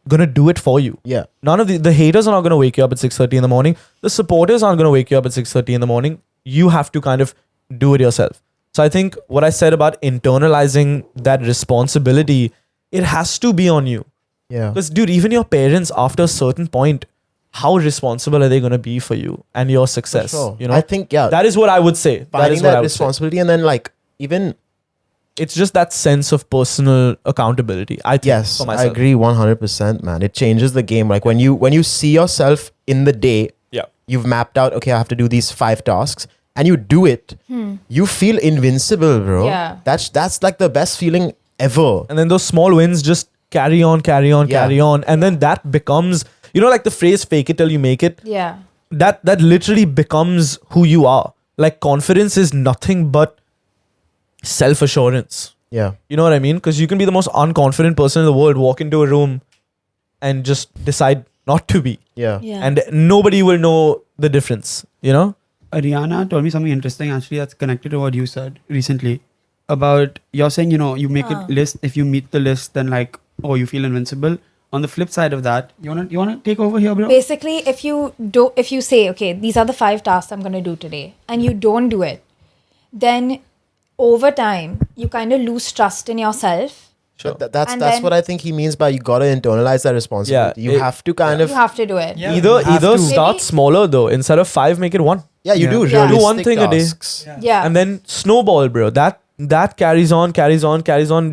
going to do it for you. Yeah. None of the haters are not going to wake you up at 6:30 in the morning. The supporters aren't going to wake you up at 6:30 in the morning. You have to kind of do it yourself. So I think what I said about internalizing that responsibility, it has to be on you. Yeah. Because, dude, even your parents, after a certain point, how responsible are they going to be for you and your success? Sure. You know, I think, yeah, that is what I would say. That finding is what that I would say. responsibility, and then like even It's just that sense of personal accountability. I think, yes, for I myself. agree 100%, man. It changes the game. Like when you see yourself in the day, Yeah. you've mapped out, okay, I have to do these 5 tasks, and you do it, you feel invincible, bro. Yeah. That's like the best feeling ever. And then those small wins just carry on. Yeah. And then that becomes, you know, like the phrase fake it till you make it. Yeah. That literally becomes who you are. Like confidence is nothing but self-assurance. Yeah. You know what I mean? Because you can be the most unconfident person in the world, walk into a room and just decide not to be. Yeah. Yeah. And nobody will know the difference, you know? Ariana told me something interesting actually that's connected to what you said recently about you're saying, you know, you make a list. If you meet the list, then like, oh, you feel invincible. On the flip side of that, you wanna take over here, bro? Basically, if you say, okay, these are the 5 tasks I'm going to do today, and you don't do it, then over time, you kind of lose trust in yourself. Sure. That's And that's then- what I think he means by you gotta internalize that responsibility. Yeah, You it- have to kind You of have to do it. Yeah. Either you have to. start Maybe- smaller though. Instead of 5, make it 1. yeah, you Yeah. do Yeah. realistic Do one thing a day. tasks. Yeah. And then snowball, bro. That carries on.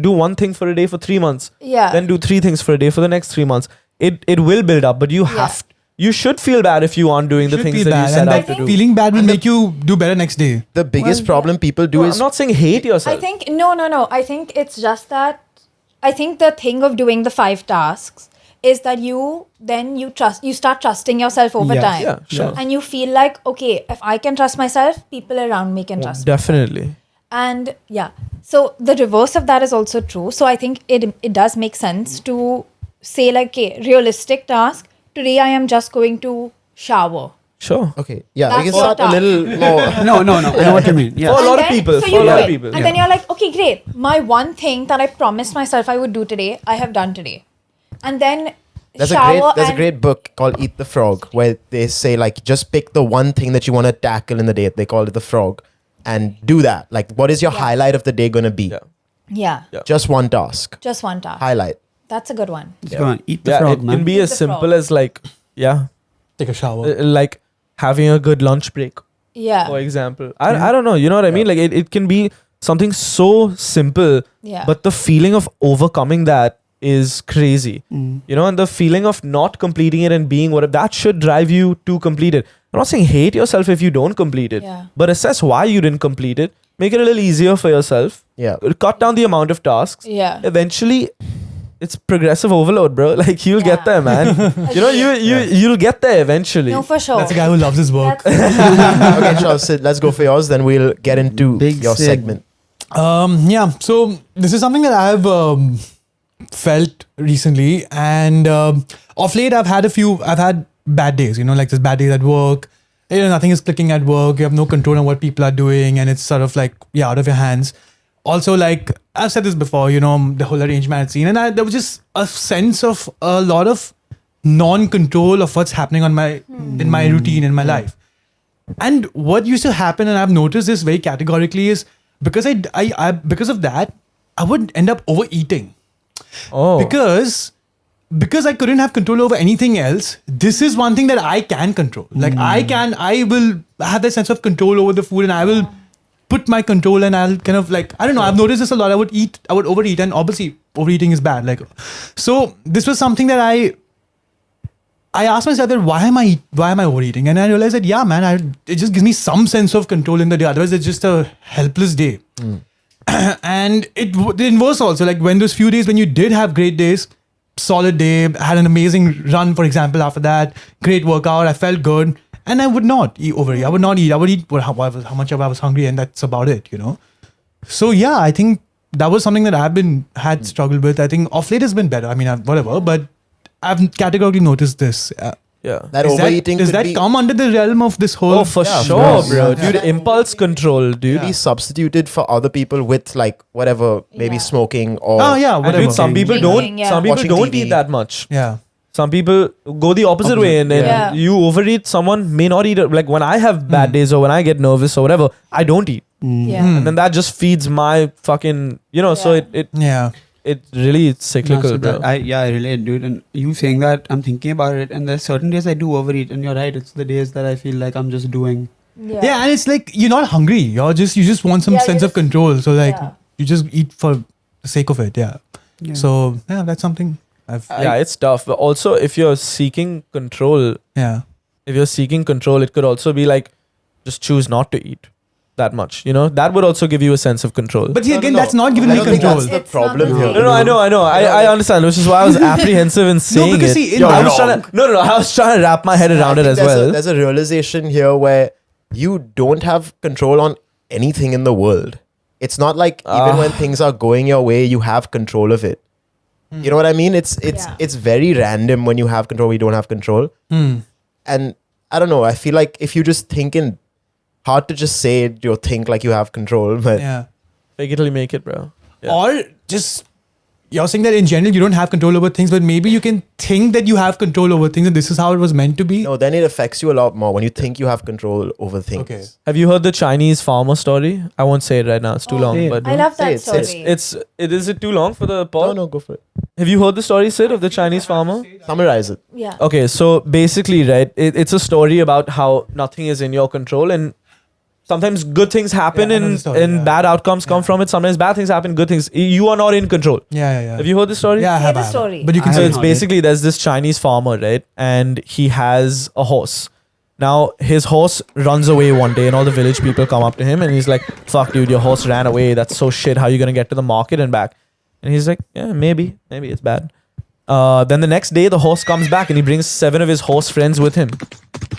Do one thing for a day for 3 months. Yeah. Then do 3 things for a day for the next 3 months. It will build up, but you have you should feel bad if you aren't doing the Should things feel that bad, you set and out that to do. feeling bad will make you do better next day. The biggest Well, problem people do No, is I'm not saying hate yourself. I think no. I think it's just that I think the thing of doing the 5 tasks is that you start trusting yourself over Yeah. time. Yeah, sure. And you feel like, okay, if I can trust myself, people around me can trust me. Definitely. And yeah, So the reverse of that is also true. So I think it does make sense to say like, okay, realistic task. Today I am just going to shower. Sure. Okay. Yeah, That's I can your start a task. little more. No. I know what you mean. For a Yeah. lot And of then- people. so For you a do lot of it. people. And then you're like, okay, great. My one thing that I promised myself I would do today, I have done today. And then There's shower a and great book called Eat the Frog where they say like just pick the one thing that you want to tackle in the day. They call it the frog, and do that. Like, what is your highlight of the day gonna be? Yeah. yeah, Just one task. just one task. Highlight. That's a good one. Just go on. Eat the Yeah, frog, it man. can be Eat as the simple frog. as like, Take a shower. like having a good lunch break, Yeah. for example. I don't know. You know what I mean? Like it can be something so simple, Yeah. but the feeling of overcoming that is crazy. You know, and the feeling of not completing it and being whatever, that should drive you to complete it. I'm not saying hate yourself if you don't complete it, Yeah. but assess why you didn't complete it. Make it a little easier for yourself. Yeah. Cut down the amount of tasks. Yeah. Eventually, it's progressive overload, bro. Like you'll get Yeah. there, man. You know, you'll get there eventually. No, for sure. That's a guy who loves his work. That's- Okay, sure. Sid, let's go for yours. Then we'll get into Big your Sid. segment. Yeah. So this is something that I've felt recently, and of late I've had bad days. You know, like there's bad days at work. You know, nothing is clicking at work. You have no control on what people are doing, and it's sort of like out of your hands. Also, like I've said this before, you know, the whole arranged marriage scene, and there was just a sense of a lot of non-control of what's happening in my routine in my life. And what used to happen, and I've noticed this very categorically, is because I because of that, I would end up overeating. Oh, Because I couldn't have control over anything else. This is one thing that I can control. Like I will have that sense of control over the food, and I will put my control, and I'll kind of like, I don't know, I've noticed this a lot. I would overeat, and obviously overeating is bad. Like, so this was something that I asked myself that why am I overeating? And I realized that, yeah, man, it just gives me some sense of control in the day. Otherwise it's just a helpless day. And the inverse also, like when those few days when you did have great days, solid day, had an amazing run, for example, after that, great workout, I felt good, and I would not overeat. I would not eat. I would eat how much I was hungry, and that's about it, you know. So yeah, I think that was something that I've had struggled with. I think off late has been better. I mean, whatever, but I've categorically noticed this. yeah. That overeating Does could that be, come under the realm of this whole? Oh, for Yeah, of sure, course. bro. Yeah. Dude, impulse control, dude. be substituted for other people with like whatever, maybe Yeah. smoking or Oh yeah, And whatever. dude, some people Drinking, don't. yeah. Some people Watching don't TV. eat that much. Yeah. Some people go the opposite way, and then Yeah. you overeat. Someone may not eat it. Like when I have bad days or when I get nervous or whatever, I don't eat, Yeah. and then that just feeds my fucking. You know, so Yeah. Yeah. it really it's cyclical, No, so bro. that- I relate, dude. And you saying that, I'm thinking about it, and there's certain days I do overeat, and you're right. It's the days that I feel like I'm just doing. Yeah, and it's like you're not hungry. You just want some Yeah, sense you of just- control. So like yeah. you just eat for the sake of it. Yeah. Yeah. So yeah, that's something I've. Yeah, it's tough. But also, if you're seeking control, Yeah. it could also be like, just choose not to eat that much. You know, that would also give you a sense of control. But see, No, again, no, that's not I giving me don't think control. that's the It's not problem the here. same. No, I know. I understand, which is why I was apprehensive in saying because it. see, in You're I was wrong. trying to, no, I was trying to wrap my head around it I as think well. there's a realization here where you don't have control on anything in the world. It's not like even when things are going your way, you have control of it. You know what I mean? It's Yeah. it's very random when you have control, when you don't have control. And I don't know. I feel like if you just think in, hard to just say it, you think like you have control, but Yeah. Fake it till you make it, bro. Yeah. Or just you're saying that in general you don't have control over things, but maybe you can think that you have control over things, and this is how it was meant to be. no, then it affects you a lot more when you think you have control over things. Okay. Have you heard the Chinese farmer story? I won't say it right now. It's too Oh, long. say it. But I love Say that it, say it. story. Is it too long for the pod? No, go for it. Have you heard the story, Sid, of the Chinese farmer? Summarize it. Yeah. Okay, so basically, right, it's a story about how nothing is in your control, and sometimes good things happen Yeah, I know the story, and yeah. bad outcomes come from it. Sometimes bad things happen, good things. You are not in control. Yeah. Have you heard the story? Yeah, I Say have. the I have. story. But you can I So say it's heard it. basically there's this Chinese farmer, right? And he has a horse. Now his horse runs away one day, and all the village people come up to him, and he's like, "Fuck, dude, your horse ran away. That's so shit. How you gonna get to the market and back?" And he's like, "Yeah, maybe it's bad." Then the next day, the horse comes back, and he brings 7 of his horse friends with him.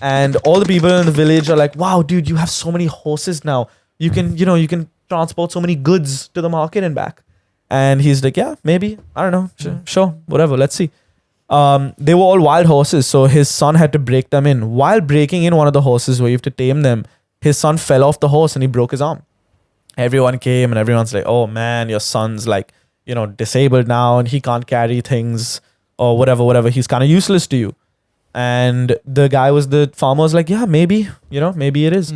And all the people in the village are like, "Wow, dude, you have so many horses now. You can transport so many goods to the market and back? And he's like, yeah, maybe. I don't know. Sure, whatever. Let's see. They were all wild horses, so his son had to break them in. While breaking in one of the horses where you have to tame them, his son fell off the horse and he broke his arm. Everyone came and everyone's like, oh man, your son's like, disabled now and he can't carry things or whatever. He's kind of useless to you. And the farmer was like, yeah, maybe, maybe it is.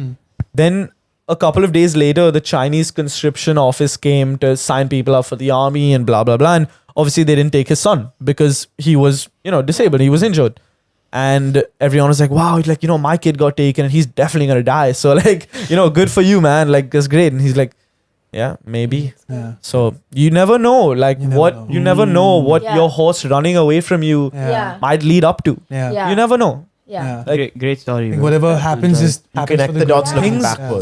Then a couple of days later, the Chinese conscription office came to sign people up for the army and blah, blah, blah. And obviously they didn't take his son because he was, disabled. He was injured. And everyone was like, wow, like, my kid got taken and he's definitely going to die. So like, good for you, man. Like, that's great. And he's like, yeah, maybe. Yeah. So you never know, like you never know what your horse running away from you might lead up to. Yeah. You never know. Yeah. Like, Great story. Like bro. whatever happens just You happens connect for the good. dots looking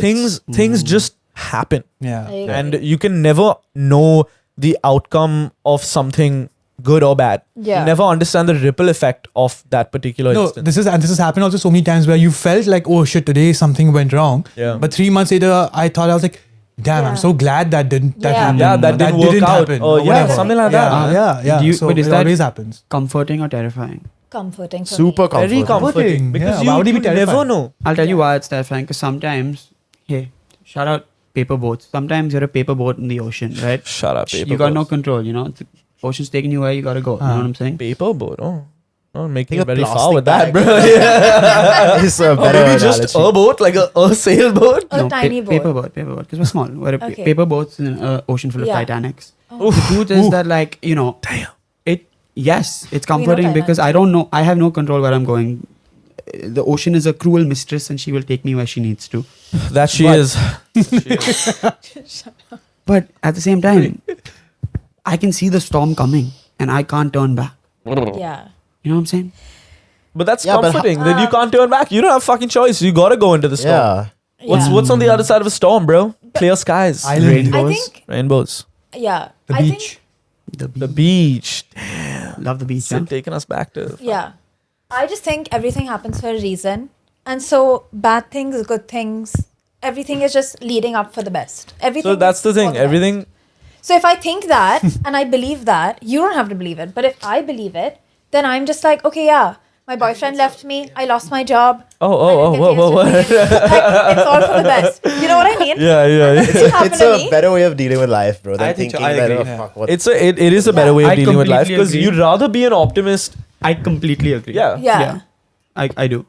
things, backwards. things just happen. Yeah. And you can never know the outcome of something good or bad. Yeah. You never understand the ripple effect of that particular No, instance. this has happened also so many times where you felt like, oh shit, today something went wrong. Yeah. But 3 months later, I was like, damn, Yeah. I'm so glad that happened. Yeah, that didn't work out. happen. Or, yeah, whatever. something like that, man. Yeah. Do you- So but is it that- always happens. Comforting or terrifying? Comforting for Super me. comforting. Very comforting. Comforting. Because Yeah, why would you it be never terrifying? know. I'll tell you why it's terrifying. Because sometimes, hey, shout out paper boats. Sometimes you're a paper boat in the ocean, right? Shut up, paper You got no boats. control. The ocean's taking you where you gotta go. You know what I'm saying? Paper boat. Oh, making Think it a very far plastic with that, bag. bro. Yeah. It's a Or better maybe just analogy. a boat, like a sailboat. A tiny boat. Paper boat. Because we're small. We're a Okay. paper boats in an ocean full of Yeah. Titanics. Oh. The truth is that, like, Damn. it's comforting because I don't know. I have no control where I'm going. The ocean is a cruel mistress and she will take me where she needs to. That she But- is. But at the same time, I can see the storm coming and I can't turn back. Yeah. You know what I'm saying? But that's Yeah, but comforting. Then you can't turn back. You don't have fucking choice. You gotta go into the storm. Yeah. What's on the other side of a storm, bro? Clear skies, Island. Rainbows. I think, rainbows, yeah. The I beach. the beach. Love the beach. Still Huh? taking us back to. Yeah. I just think everything happens for a reason. And so bad things, good things, everything is just leading up for the best. Everything. So that's the is for thing. best. Everything. So if I think that and I believe that, you don't have to believe it. But if I believe it, then I'm just like, okay, yeah, my boyfriend left me. I lost my job. Oh, whoa. Like, it's all for the best. You know what I mean? Yeah. It happened It's to a me. better way of dealing with life, bro. Than I think so. thinking I that, agree. oh, fuck, what It is a better way of I dealing with life completely because agree. you'd rather be an optimist. I completely agree. Yeah. Yeah. I do.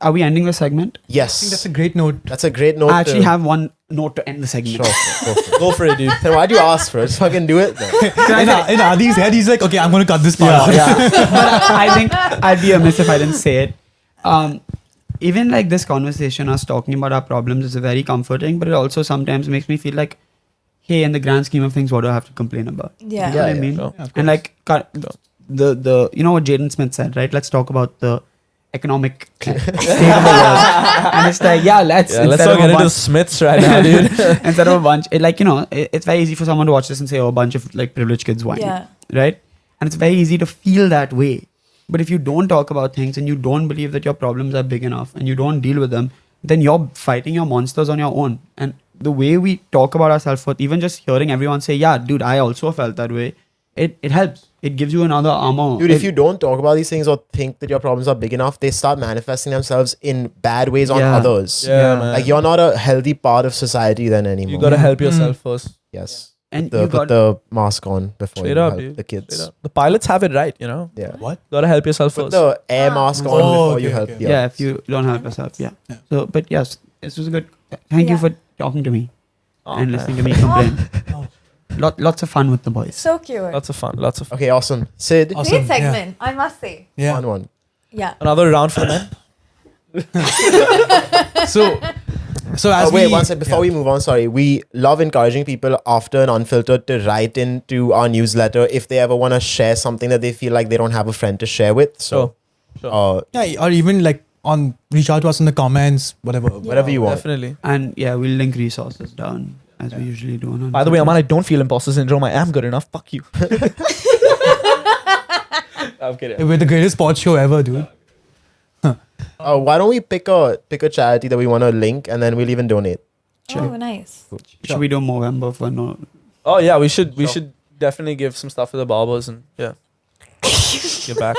Are we ending the segment? I think that's Yes. a great note. That's a great note. I actually have one note to end the segment. Sure, go for it. Go for it, dude. Then why'd you ask for it? Just fucking do it then. In Adi's head, he's like, okay, I'm going to cut this part out. But I think I'd be amiss if I didn't say it. Even like this conversation, us talking about our problems is very comforting, but it also sometimes makes me feel like, hey, in the grand scheme of things, what do I have to complain about? Yeah. You know what I Yeah, mean? sure. And like the you know what Jaden Smith said, right? Let's talk about the economic state of the world. And it's like, let's Yeah, let's instead not of get a into bunch- Smiths right now, dude. instead of a bunch, it's very easy for someone to watch this and say, oh, a bunch of like privileged kids whine, Yeah. right? And it's very easy to feel that way. But if you don't talk about things and you don't believe that your problems are big enough and you don't deal with them, then you're fighting your monsters on your own. And the way we talk about our self-worth, even just hearing everyone say, yeah, dude, I also felt that way, it helps. It gives you another armor. Dude, if you don't talk about these things or think that your problems are big enough, they start manifesting themselves in bad ways on Yeah. others. Yeah, man. Like you're not a healthy part of society then anymore. You gotta help yourself first. Yes. And Put you got the mask on before Straight you up, help dude. the kids. Straight up. The pilots have it right, you know. Yeah. What? Gotta help yourself Put first. the air mask on Oh, before you okay, help okay. the yeah, others. if you don't help yourself, yeah. Yeah. So, but yes, this was a good. Thank you Yeah. for talking to me Oh, and man. listening to me complain. Oh. Lots of fun with the boys. So cute. Lots of fun. Lots of fun. Okay, awesome. Sid, Awesome. Great segment, I must say. Yeah. fun one. Yeah. Another round for the men. So as Wait, we, one second. Before we move on, sorry. We love encouraging people after an unfiltered to write into our newsletter if they ever want to share something that they feel like they don't have a friend to share with. So, yeah, or even like reach out to us in the comments, whatever. whatever you want. Definitely. And yeah, we'll link resources down as we usually do. On By the way, Aman, I don't feel imposter syndrome. I am good enough. Fuck you. I'm kidding. We're the greatest sports show ever, dude. Why don't we pick a charity that we want to link and then we'll even donate? Oh, nice. Should we do Movember for no? Oh yeah, we should definitely give some stuff to the barbers and yeah. Get back.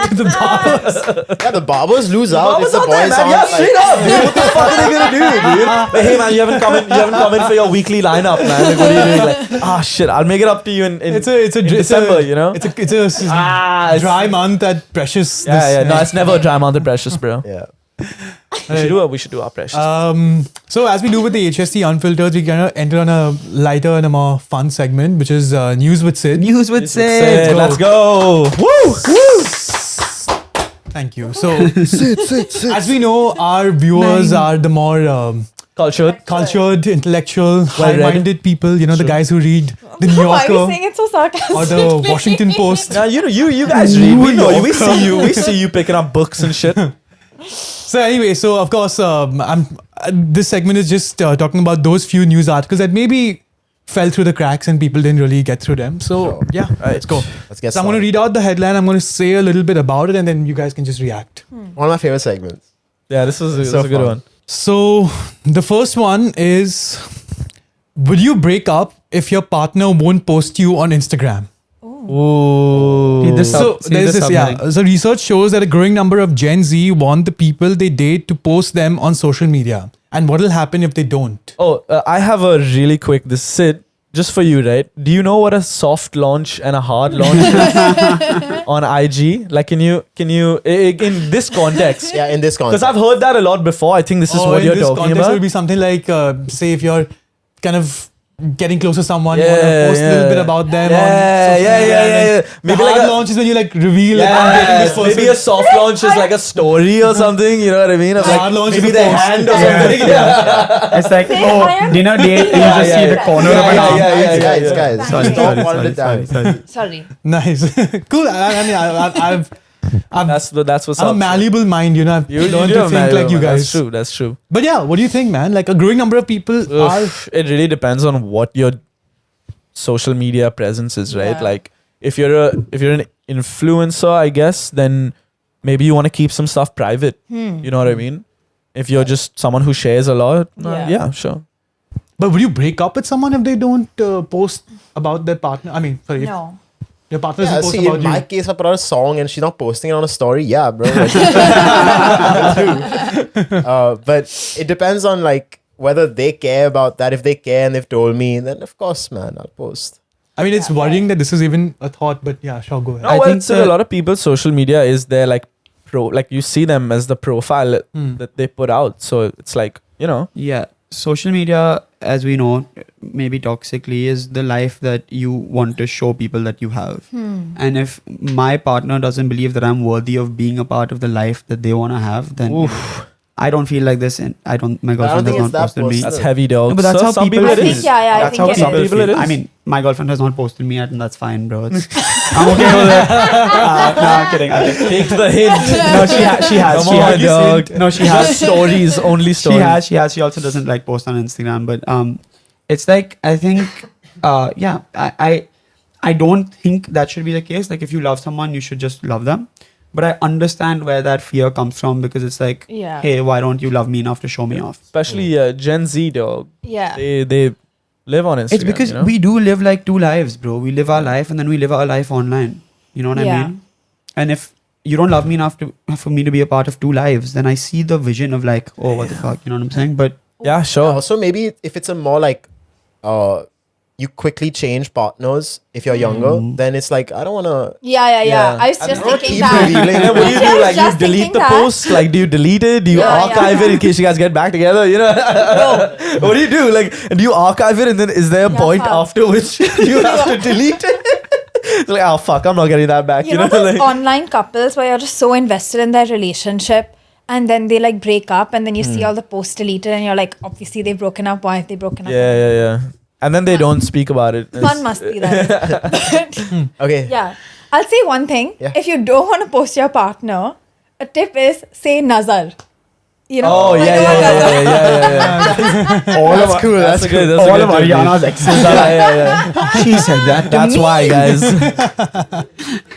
Yeah, the barbers lose out if the boys aren't Yeah, like, straight up, dude. What the fuck are they gonna do, dude? Like, hey man, you haven't come in for your weekly lineup, man. Like, what are you doing? Like, shit, I'll make it up to you in December, you know? It's a dry month at Precious. Yeah. No, it's never a dry month at Precious, bro. yeah. We should do our Precious. So as we do with the HSC Unfiltered, we kind of enter on a lighter and a more fun segment, which is News with Sid. News with Sid. Let's go. Woo! Thank you. So as we know, our viewers are the more Cultured. intellectual, Well-read. high-minded people. You know, the guys who read the New Why are you Yorker saying it so sarcastically? or the Washington Post. Now you guys read. We know you. We see you. We see you picking up books and shit. So anyway, so of course, this segment is just talking about those few news articles that maybe fell through the cracks and people didn't really get through them. So yeah, let's go. Let's get So I'm going to read out the headline. I'm going to say a little bit about it, and then you guys can just react. One of my favorite segments. Yeah, this was So a good fun. one. So the first one is: would you break up if your partner won't post you on Instagram? Ooh. So there's this, yeah. So research shows that a growing number of Gen Z want the people they date to post them on social media. And what will happen if they don't? Oh, I have a really quick. This Sid, just for you, right? Do you know what a soft launch and a hard launch is on IG? Like, can you in this context? Yeah, in this Because context. I've heard that a lot before. I think this is what in you're this talking context, it about. would be something like, say, if you're kind of getting close to someone, you want to post a little bit about them on social media. Yeah. The Maybe like hard a launch is when you like reveal like, I'm dating this person. maybe a soft launch is like a story or something. You know what I mean? Of Hard like launch maybe is a the post. hand or something. Yeah. It's like, Say oh, higher. dinner date. You just see the corner of an arm. guys. Sorry, Stop holding it down. Sorry. Nice. Cool. I mean, That's what's I'm up. a malleable mind, you know. I've You learned do to have think like you malleable, guys. That's true. But yeah, what do you think, man? Like a growing number of people are. It really depends on what your social media presence is, right? Yeah. Like if you're an influencer, I guess, then maybe you want to keep some stuff private. You know what I mean? If you're just someone who shares a lot, yeah, sure. But would you break up with someone if they don't post about their partner? I mean, sorry, if No. your partner Yeah, doesn't post see, about in you. my case, I put out a song and she's not posting it on a story. Yeah, bro. But it depends on like whether they care about that. If they care and they've told me, then of course, man, I'll post. I mean, it's worrying that this is even a thought, but yeah, sure, go ahead. No, I well, think so a lot of people's social media is their like like you see them as the profile that they put out. So it's like, you know. Yeah, social media, as we know, maybe toxically, is the life that you want to show people that you have. And if my partner doesn't believe that I'm worthy of being a part of the life that they want to have, then you know, I don't feel like this, and my girlfriend think has it's not that posted me. personal. That's heavy, dog. No, but that's So how some people people I it think, is. I That's think how it some is. people it is. I mean, my girlfriend has not posted me yet, and that's fine, bro. It's, I'm okay with it. No, I'm kidding. Take the hint. No, she has. Come she on, has. dog. No, she Just has. stories, only She stories. has. She also doesn't like post on Instagram, but it's like I think, yeah, I don't think that should be the case. Like if you love someone, you should just love them. But I understand where that fear comes from because it's like, Yeah. hey, why don't you love me enough to show me off? Especially Gen Z, dog. Yeah. They live on Instagram. It's because you know? we do live like two lives, bro. We live our life and then we live our life online. You know what I Yeah. mean? And if you don't love me enough for me to be a part of two lives, then I see the vision of like, oh, what the fuck? You know what I'm saying? But Yeah, sure. Also, maybe if it's a more like, you quickly change partners if you're younger, then it's like, I don't want to. Yeah. Yeah. I was I just don't thinking keep that. revealing. And then what do you Yeah, I do? was Like you just delete thinking the that. post? Like do you delete it? Do you Yeah, archive it in case you guys get back together? You know? What do you do? Like do you archive it and then is there a Yeah, point fuck. after which you have to delete it? It's like, oh fuck, I'm not getting that back. You know those like, online couples where you're just so invested in their relationship and then they like break up and then you see all the posts deleted and you're like, obviously they've broken up. Why have they broken up? yeah. And then they don't speak about it. Fun must be that. Okay. Yeah. I'll say one thing. Yeah. If you don't want to post your partner, a tip is say nazar. You know? Oh like yeah. That's cool. That's a cool. good. That's a all good of tip, dude. Ariana's exes are like, Yeah. she said that to That's me. why, guys.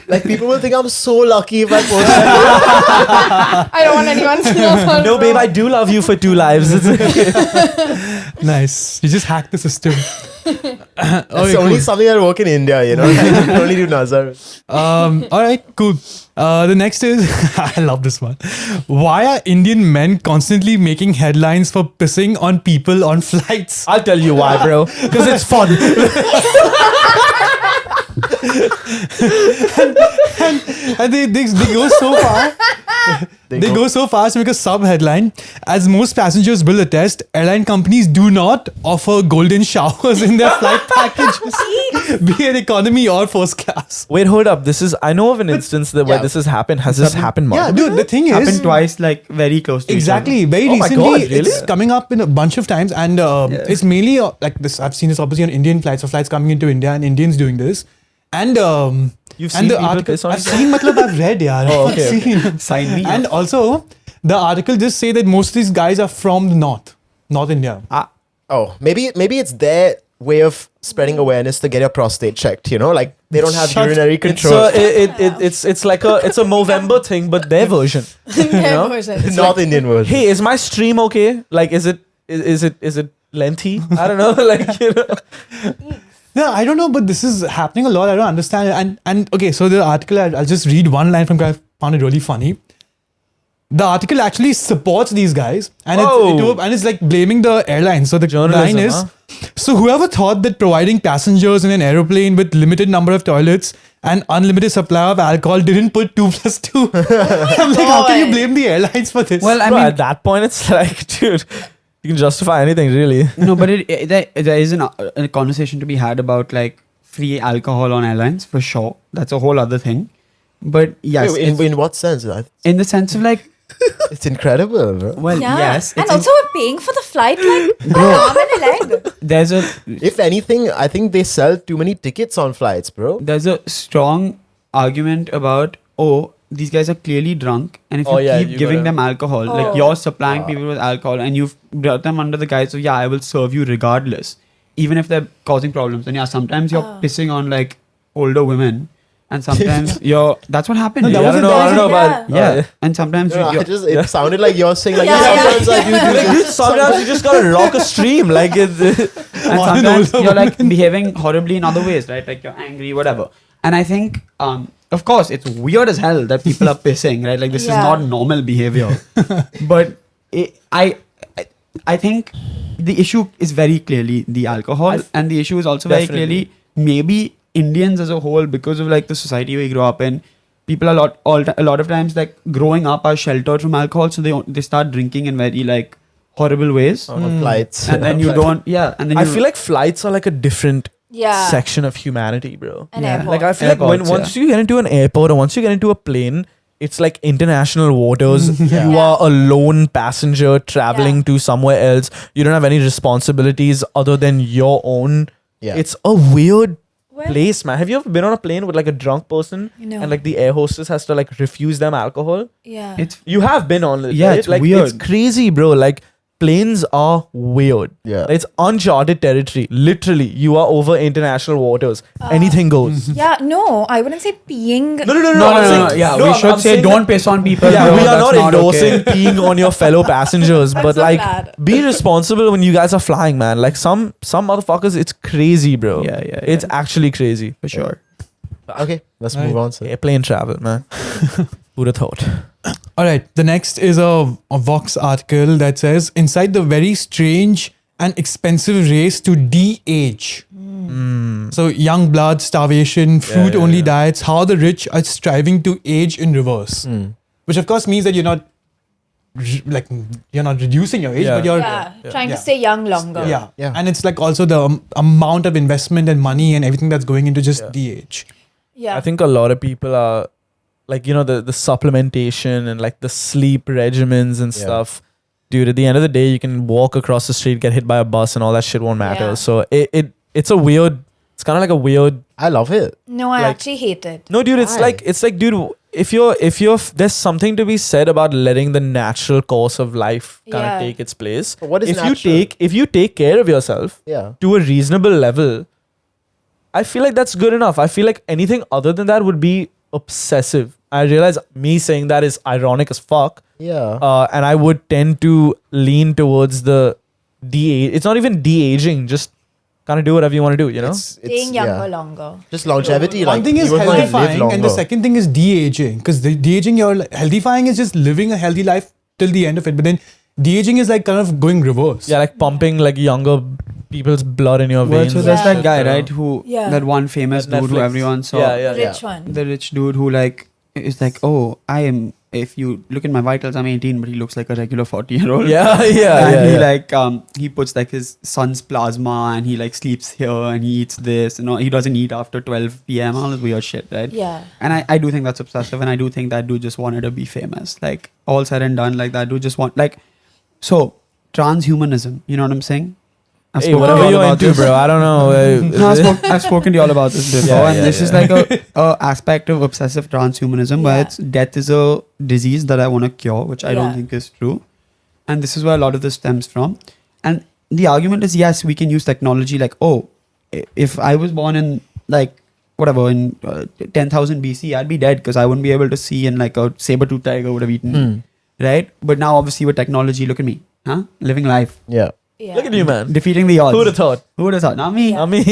Like people will think I'm so lucky if I post that. I don't want anyone to know. No, babe, I do love you for 2 lives. Nice. You just hacked the system. It's only something that work in India, you know. You can only do Nazar. All right, cool. The next is I love this one. Why are Indian men constantly making headlines for pissing on people on flights? I'll tell you why, bro. Because it's fun. And they go so far. They go so far as to make a sub headline. As most passengers will attest, airline companies do not offer golden showers in their flight packages, be it economy or first class. Wait, hold up. I know of an instance where Yeah. this has happened. Has this happened, Mark? Yeah, dude. The thing is, Happened twice, like very close to exactly. Very Oh my recently, God, really? it's coming up in a bunch of times, and it's mainly like this. I've seen this obviously on Indian flights, or flights coming into India, and Indians doing this. And You've and seen the people article piss on I've each other? seen, matlab, I've read, yeah. Oh, okay, I've seen. Sign me. And also, the article just say that most of these guys are from the North India. Oh, maybe it's their way of spreading awareness to get your prostate checked. You know, like they don't have Shut- urinary It's control. it's like a Movember thing, but their version. Yeah, version. North Indian version. Hey, is my stream okay? Like, is it lengthy? I don't know. Like, you know. Yeah, I don't know, but this is happening a lot. I don't understand it. And okay, so the article, I'll just read one line from it. I found it really funny. The article actually supports these guys, and it's like blaming the airlines. So the Journalism, line is, so whoever thought that providing passengers in an aeroplane with limited number of toilets and unlimited supply of alcohol didn't put 2 plus 2. I'm like, how can you blame the airlines for this? Well, I Bro, mean, at that point, it's like, dude, you can justify anything, really. no, but there is a conversation to be had about like free alcohol on airlines for sure. That's a whole other thing. But yes, Wait, in what sense? in the sense of like, It's incredible, bro. well, Yeah. yes, And it's also, we're paying for the flight like an arm and a leg. there's a If anything, I think they sell too many tickets on flights, bro. there's a strong argument about these guys are clearly drunk, and if Oh, you yeah, keep you giving gotta- them alcohol, like Oh. you're supplying people with alcohol, and you've brought them under the guise of I will serve you regardless, even if they're causing problems. And sometimes you're pissing on like older women, and sometimes that's what happened. No, that I wasn't don't know Yeah. about. yeah, and sometimes No, you're, it sounded like you're saying like Yeah, yeah. sometimes I do Like, this. dude, sometimes you just gotta rock a stream. Like, and sometimes older you're like behaving horribly in other ways, right? Like you're angry, whatever. And I think, of course, it's weird as hell that people are pissing, right? Like this is Yeah. not normal behavior. But I think the issue is very clearly the alcohol, and the issue is also very Definitely. clearly maybe Indians as a whole, because of like the society we grew up in. People a lot of times like growing up are sheltered from alcohol, so they start drinking in very like horrible ways, On flights. and then you don't. Yeah, and then I you, feel like flights are like a different Yeah. section of humanity, bro. An Yeah. airport. Like, I feel like Airports, once you get into an airport or once you get into a plane, it's like international waters. Yeah. You are a lone passenger traveling Yeah. to somewhere else. You don't have any responsibilities other than your own. Yeah. It's a weird Well, place, man. Have you ever been on a plane with like a drunk person No. and like the air hostess has to like refuse them alcohol? Yeah. it's You have been on it, Yeah, right? it's like weird. it's crazy, bro. Like planes are weird. Yeah. It's uncharted territory. Literally, you are over international waters. Anything goes. Yeah, no, I wouldn't say peeing. No. no. Yeah, we should say don't piss on people. Yeah, bro. we are That's not endorsing okay. peeing on your fellow passengers, but That's not like bad. be responsible when you guys are flying, man. Like some motherfuckers, it's crazy, bro. Yeah, yeah, It's yeah. actually crazy. For sure. Okay, let's Right. move on. Sir. Airplane travel, man. Who'd have thought? All right. The next is a Vox article that says, inside the very strange and expensive race to de-age. So young blood, starvation, fruit-only yeah. diets, how the rich are striving to age in reverse. Which of course means that you're not reducing your age, Yeah. but you're Trying Yeah. to stay young longer. Yeah. And it's like also the amount of investment and money and everything that's going into just de-age. Yeah. I think a lot of people are like, you know, the supplementation and like the sleep regimens and Yeah. stuff. Dude, at the end of the day, you can walk across the street, get hit by a bus, and all that shit won't matter. Yeah. So it's a weird. It's kind of like a weird. I love it. No, I like- actually hate it. No, dude, it's Why? like, dude, if you're, there's something to be said about letting the natural course of life kind Yeah. of take its place. But what is if natural? you take care of yourself Yeah. to a reasonable level, I feel like that's good enough. I feel like anything other than that would be obsessive. I realize me saying that is ironic as fuck. Yeah. And I would tend to lean towards the it's not even de-aging, just kind of do whatever you want to do, you know? Staying younger longer. Just longevity. One Like, thing is you were going to live healthifying, longer. and the second thing is de-aging. Because the de-aging, healthifying is just living a healthy life till the end of it. But then de-aging is like kind of going reverse. Yeah, like pumping like younger people's blood in your Well, veins. so and there's Yeah. that guy, shit, right? Who Yeah. that one famous That dude who Netflix. everyone saw. Yeah. Rich one. The rich dude who like is like, oh, I am. If you look at my vitals, I'm 18, but he looks like a regular 40-year-old. Yeah, yeah, And he yeah. like he puts like his son's plasma and he like sleeps here and he eats this. He doesn't eat after 12 p.m. All this weird shit, right? Yeah. And I do think that's obsessive, and I do think that dude just wanted to be famous. Like all said and done, like that dude just so transhumanism. You know what I'm saying? I've Hey, spoken to whatever you all you're about into, this. bro. I don't know. No, I've spoken to you all about this before, Yeah, and yeah, this is yeah. like a aspect of obsessive transhumanism where Yeah. it's death is a disease that I want to cure, which I don't Yeah. think is true, and this is where a lot of this stems from. And the argument is, yes, we can use technology. Like, oh, if I was born in like whatever in 10,000 BC, I'd be dead because I wouldn't be able to see, and like a saber-tooth tiger would have eaten me, right? But now, obviously, with technology, look at me, living life, Yeah. Yeah. Look at you, man. defeating the odds. Who would have thought? Who would have thought? Not me. Yeah. I mean,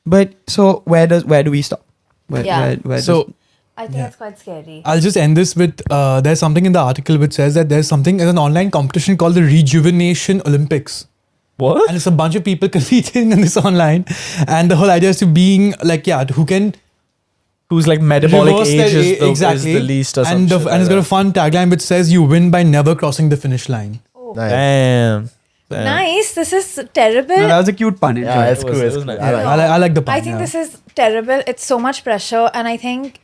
But so where do we stop? Where So I think it's quite scary. I'll just end this with there's something in the article which says that there's an online competition called the Rejuvenation Olympics. what? And it's a bunch of people competing in this online. And the whole idea is to being like, who can Who's like metabolic reverse age their is exactly. the least or and something. and it's got a fun tagline which says you win by never crossing the finish line. Nice. Damn. Nice. This is terrible. No, that was a cute pun. Yeah, Enjoy. it's cool. It It's was cool. nice. I like it. I like the pun. I think yeah. this is terrible. It's so much pressure. And I think,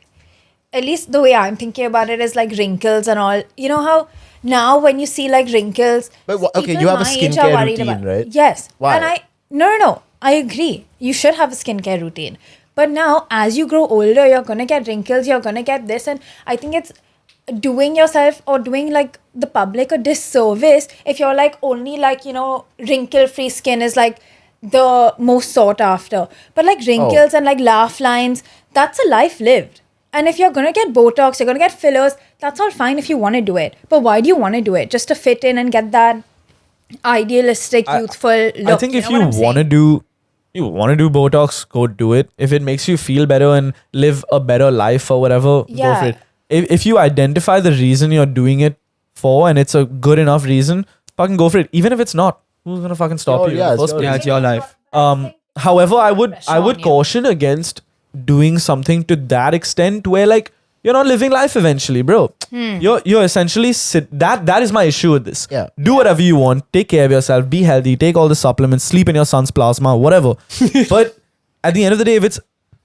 at least the way I'm thinking about it is like wrinkles and all. You know how now when you see like wrinkles, But okay, people you have a my age are skincare worried routine, about- right? Yes. Why? And no. I agree. You should have a skincare routine. But now, as you grow older, you're going to get wrinkles, you're going to get this. And I think it's doing yourself or doing like the public a disservice if you're like only like, wrinkle free skin is like the most sought after. But like wrinkles and like laugh lines, that's a life lived. And if you're going to get Botox, you're going to get fillers, that's all fine if you want to do it. But why do you want to do it? Just to fit in and get that idealistic, youthful look. I think if know you what I'm want to saying? do Botox, go do it. If it makes you feel better and live a better life or whatever, go Yeah. for it. If you identify the reason you're doing it for and it's a good enough reason, fucking go for it. Even if it's not, who's gonna fucking stop Oh, you? yeah, in the it's first your place? Yeah, it's your life. However, I would Pressure on you. caution against doing something to that extent where like you're not living life eventually, bro. You're essentially that is my issue with this. Yeah. Do whatever you want, take care of yourself, be healthy, take all the supplements, sleep in your son's plasma, whatever. But at the end of the day, if it's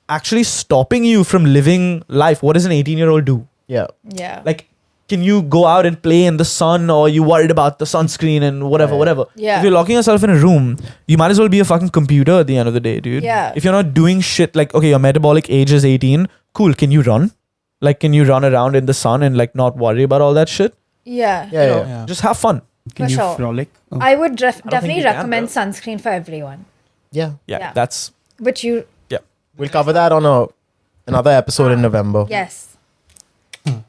actually stopping you from living life, what does an 18-year-old do? Yeah. Yeah. Like, can you go out and play in the sun, or you worried about the sunscreen and whatever? Yeah. If you're locking yourself in a room, you might as well be a fucking computer at the end of the day, dude. Yeah. If you're not doing shit like, okay, your metabolic age is 18, cool. Can you run? Like, can you run around in the sun and like not worry about all that shit? Yeah. Yeah. You know, Yeah. just have fun. Can For you sure. frolic? Oh. I would think definitely you can, recommend bro. sunscreen for everyone. Yeah. Yeah, Yeah. that's Which We'll cover that on another episode in November. yes.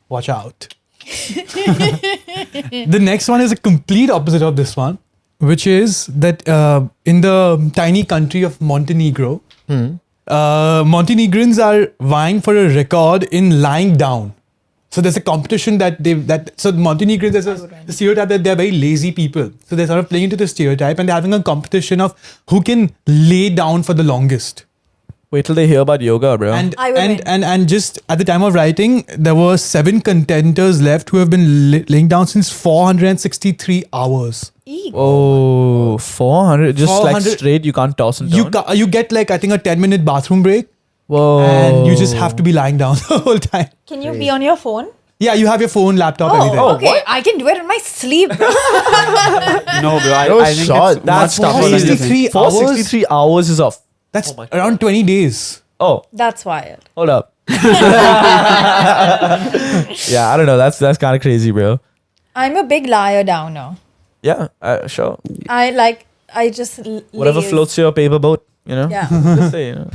Watch out. The next one is a complete opposite of this one, which is that in the tiny country of Montenegro, Montenegrins are vying for a record in lying down. So there's a competition so Montenegrins, there's a stereotype that they're very lazy people. So they're sort of playing into the stereotype and they're having a competition of who can lay down for the longest. wait till they hear about yoga, bro. And I would win. and just at the time of writing, there were 7 contenders left who have been laying down since 463 hours. Eek. oh, 400 just like 400 straight, you can't toss and turn. You get like I think a 10-minute bathroom break, Whoa. and you just have to be lying down the whole time. Can you be on your phone? Yeah, you have your phone, laptop, everything. Okay. I can do it in my sleep. bro. No, bro. No I think shot. it's That's much tougher than you 463 think. 463 hours is off. That's around 20 days. Oh, That's wild. hold up. Yeah, I don't know. That's kind of crazy, bro. I'm a big liar downer. Yeah, sure. I just Whatever laze. floats your paper boat. You know. Yeah. Just say, you know.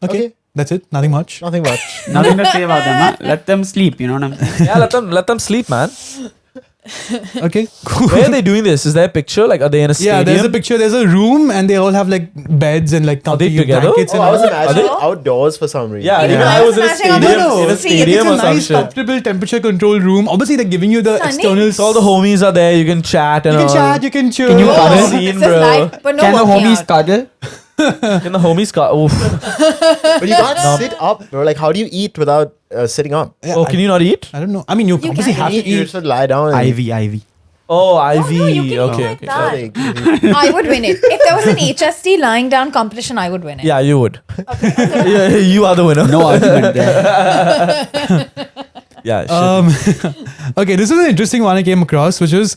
Okay. That's it. Nothing much. Nothing much. Nothing to say about them. Huh? Let them sleep. You know what I'm saying? Yeah, let them sleep, man. Okay. Cool. Where are they doing this? Is there a picture? Like, are they in a stadium? Yeah, there's a picture. There's a room, and they all have like beds and like Are they comfy together? blankets. Oh, and I was all. imagining Are they- outdoors for some reason. Yeah, Even even I I was was in a imagining stadium, outdoors. in a See, stadium or It's a some nice, shit. comfortable, temperature-controlled room. Obviously, they're giving you the Sunny. external. So all the homies are there. You can chat and You can all. chat. You can chill. Can you Oh, cuddle? this Scene, is bro. life, but no Can the working homies out. cuddle? Can the homies got? Oof. But you can't sit up, bro. Like, how do you eat without sitting up? Yeah, Oh, can you not eat? I don't know. I mean, you You obviously can have to You eat. just would lie down. And Ivy. Oh, No, IV. no, you can Okay, like okay. that. I would win it. If there was an HST lying down competition, I would win it. Yeah, you would. Yeah, you are the winner. No argument there. Yeah. Shit. Okay, this is an interesting one I came across, which is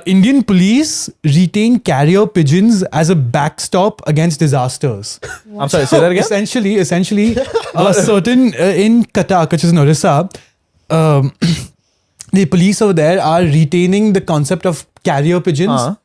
Indian police retain carrier pigeons as a backstop against disasters. I'm sorry. Say that again. Essentially, a certain in Cuttack, which is in Orissa, the police over there are retaining the concept of carrier pigeons.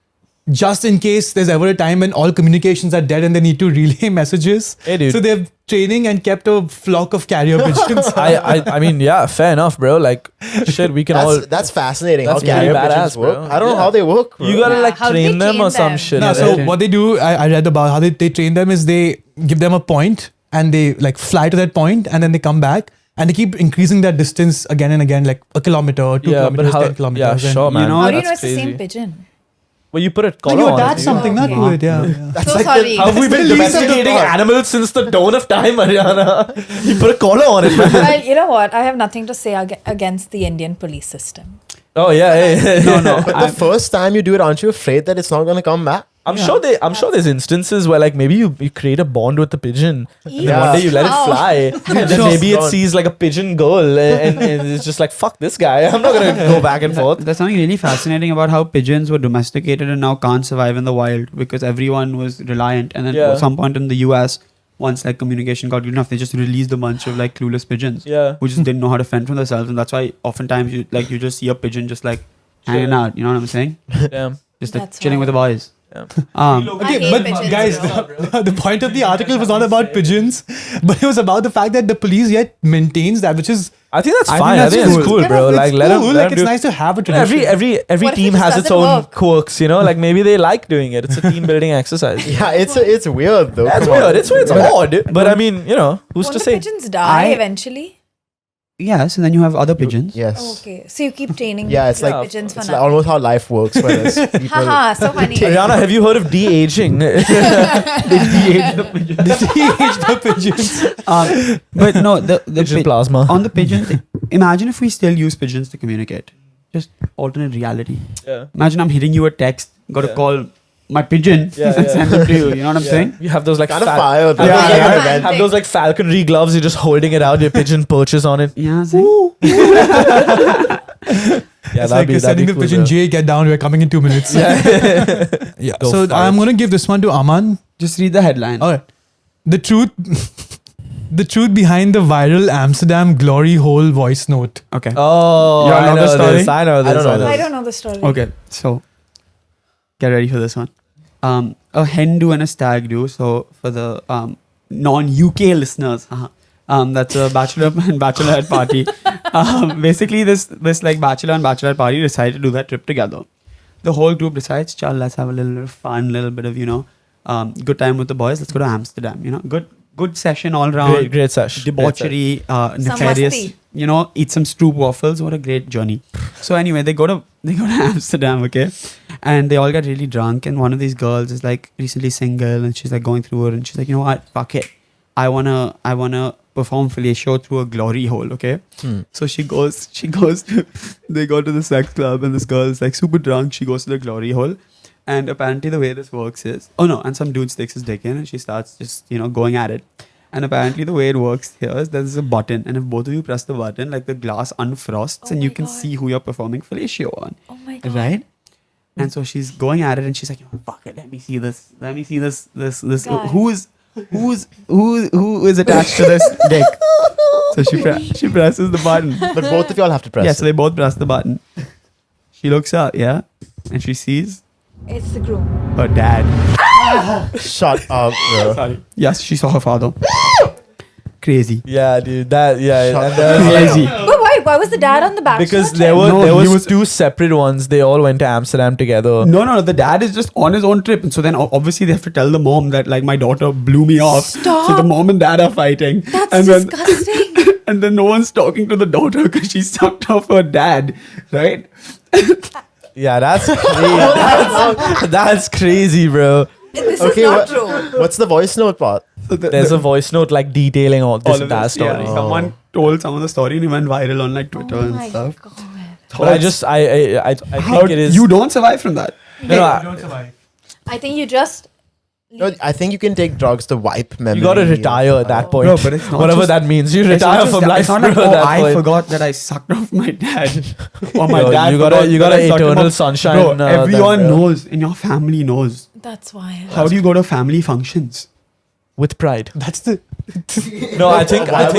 Just in case there's ever a time when all communications are dead and they need to relay messages. Hey, dude. So they're training and kept a flock of carrier pigeons. I mean, yeah, fair enough, bro. Like, shit, we can all. That's fascinating. That's how carrier pretty pigeons badass, work. bro. I don't know Yeah. how they work. Bro. You gotta Yeah, like how train they them or train some them. shit. No, right? so what they do, I read about how they train them is they give them a point and they like fly to that point and then they come back and they keep increasing that distance again and again, like a kilometer or 2 yeah, but kilometers, how? 10 kilometers. Yeah, and- sure, man. know, How do you That's know it's crazy. the same pigeon? Well, you put a No, collar you on attach it. something not to Okay. it, yeah. That's So like sorry. How have we It's been the least of the domesticating part. animals since the dawn of time, Ariana? You put a collar on it, man. Well, you know what? I have nothing to say against the Indian police system. Oh yeah, yeah. No. But the first time you do it, aren't you afraid that it's not going to come back? I'm sure there's instances where like maybe you create a bond with the pigeon. And then Yeah. one day you let it How? fly. And then maybe it Gone. sees like a pigeon girl and it's just like, fuck this guy. I'm not gonna go back and forth. There's something really fascinating about how pigeons were domesticated and now can't survive in the wild because everyone was reliant. And then Yeah. at some point in the US, once like communication got good enough, they just released a bunch of like clueless pigeons Yeah. who just didn't know how to fend for themselves. And that's why oftentimes you just see a pigeon just like hanging out. You know what I'm saying? Damn. Just like That's chilling with the wild. boys. Yeah. Um, I Okay, hate but pigeons. guys, the point of the article was not about pigeons, but it was about the fact that the police yet maintains that, which is I think that's I fine. think I think that's it's cool. cool, bro. it's Like let cool. them. Like it's nice to have a tradition. Every What if team it has just its doesn't own work? quirks, you know. Like maybe they like doing it. It's a team building exercise. Yeah, it's weird though. That's Come on. weird. It's odd. But I mean, you know, who's Won't to the say? pigeons die I- eventually? yes, and then you have other pigeons. Yes. Oh, okay. So you keep training Yeah, it's Yeah. like pigeons for it's like nothing. almost how life works. Whereas people, Haha, so funny. Ariana, have you heard of de-aging? the pigeons. But no, the Pigeon plasma. on the pigeon thing, imagine if we still use pigeons to communicate. Just alternate reality. Yeah. Imagine I'm hitting you a text, got to Yeah. call my pigeon Yeah, and yeah. send it to you. You know what I'm saying? You have those like kind of fal- fire. Though. have those, Yeah, like, yeah. have those like falconry gloves. You're just holding it out. Your pigeon perches on it. Yeah, I'm saying? Yeah, It's like sending the pigeon, Jay, get down, we're coming in 2 minutes. Yeah. Go So for I'm it. going to give this one to Aman. Just read the headline. All right. The truth behind the viral Amsterdam glory hole voice note. Okay. Oh, You all I know the know story? this. I know this. I don't know I this. don't know the story. Okay, so get ready for this one. A hen do and a stag do. So for the non-UK listeners, that's a bachelor and bachelorette party. Basically, this like bachelor and bachelorette party decided to do that trip together. The whole group decides, "Chal, let's have a little bit of fun, little bit of good time with the boys. Let's go to Amsterdam. Good session all around. Great sesh. Debauchery, nefarious. musty. Eat some stroop waffles. What a great journey. So anyway, they go to Amsterdam, okay, and they all get really drunk. And one of these girls is like recently single, and she's like going through it, and she's like, you know what, fuck it, I wanna perform fellatio through a glory hole, okay. So she goes to, they go to the sex club, and this girl is like super drunk. She goes to the glory hole. And apparently the way this works is, and some dude sticks his dick in and she starts just, going at it. And apparently the way it works here is there's a button, and if both of you press the button, like the glass unfrosts Oh and you my can God. see who you're performing fellatio on. Oh my god. Right? And so she's going at it and she's like, fuck it, let me see this. Guy. Who is attached to this dick? So she presses the button. But both of y'all have to press. Yeah, so they both press the button. She looks up, yeah, and she sees It's the groom. her dad. Shut up, bro. Sorry. Yes, she saw her father. Crazy. Yeah, dude. That yeah. Shut And there's Crazy. But why was the dad on the back? because shot there trip? were No, he was- two separate ones. They all went to Amsterdam together. No. The dad is just on his own trip, and so then obviously they have to tell the mom that like my daughter blew me off. Stop. So the mom and dad are fighting. That's and then, disgusting. and then no one's talking to the daughter because she sucked off her dad, right? Yeah, that's crazy. that's crazy, bro. This Okay, is not true. what's the voice note part? So There's a voice note like detailing all this of entire this, story. yeah, someone told someone the story and it went viral on like Twitter Oh and my stuff. god. But I How think it is. you don't survive from that? No, no, Don't survive. I think you just No, I think you can take drugs to wipe memory. you gotta retire at that point. Bro, but it's not Whatever just- that means. You It's not retire just from that. life, It's not bro. like, at oh, that I point. forgot that I sucked off my dad. Or my Yo, dad you gotta- forgot you that gotta I sucked him eternal off. sunshine, Bro, them, everyone bro. knows in your family knows. that's wild. How do you go to family functions? With pride. That's the. No, I think How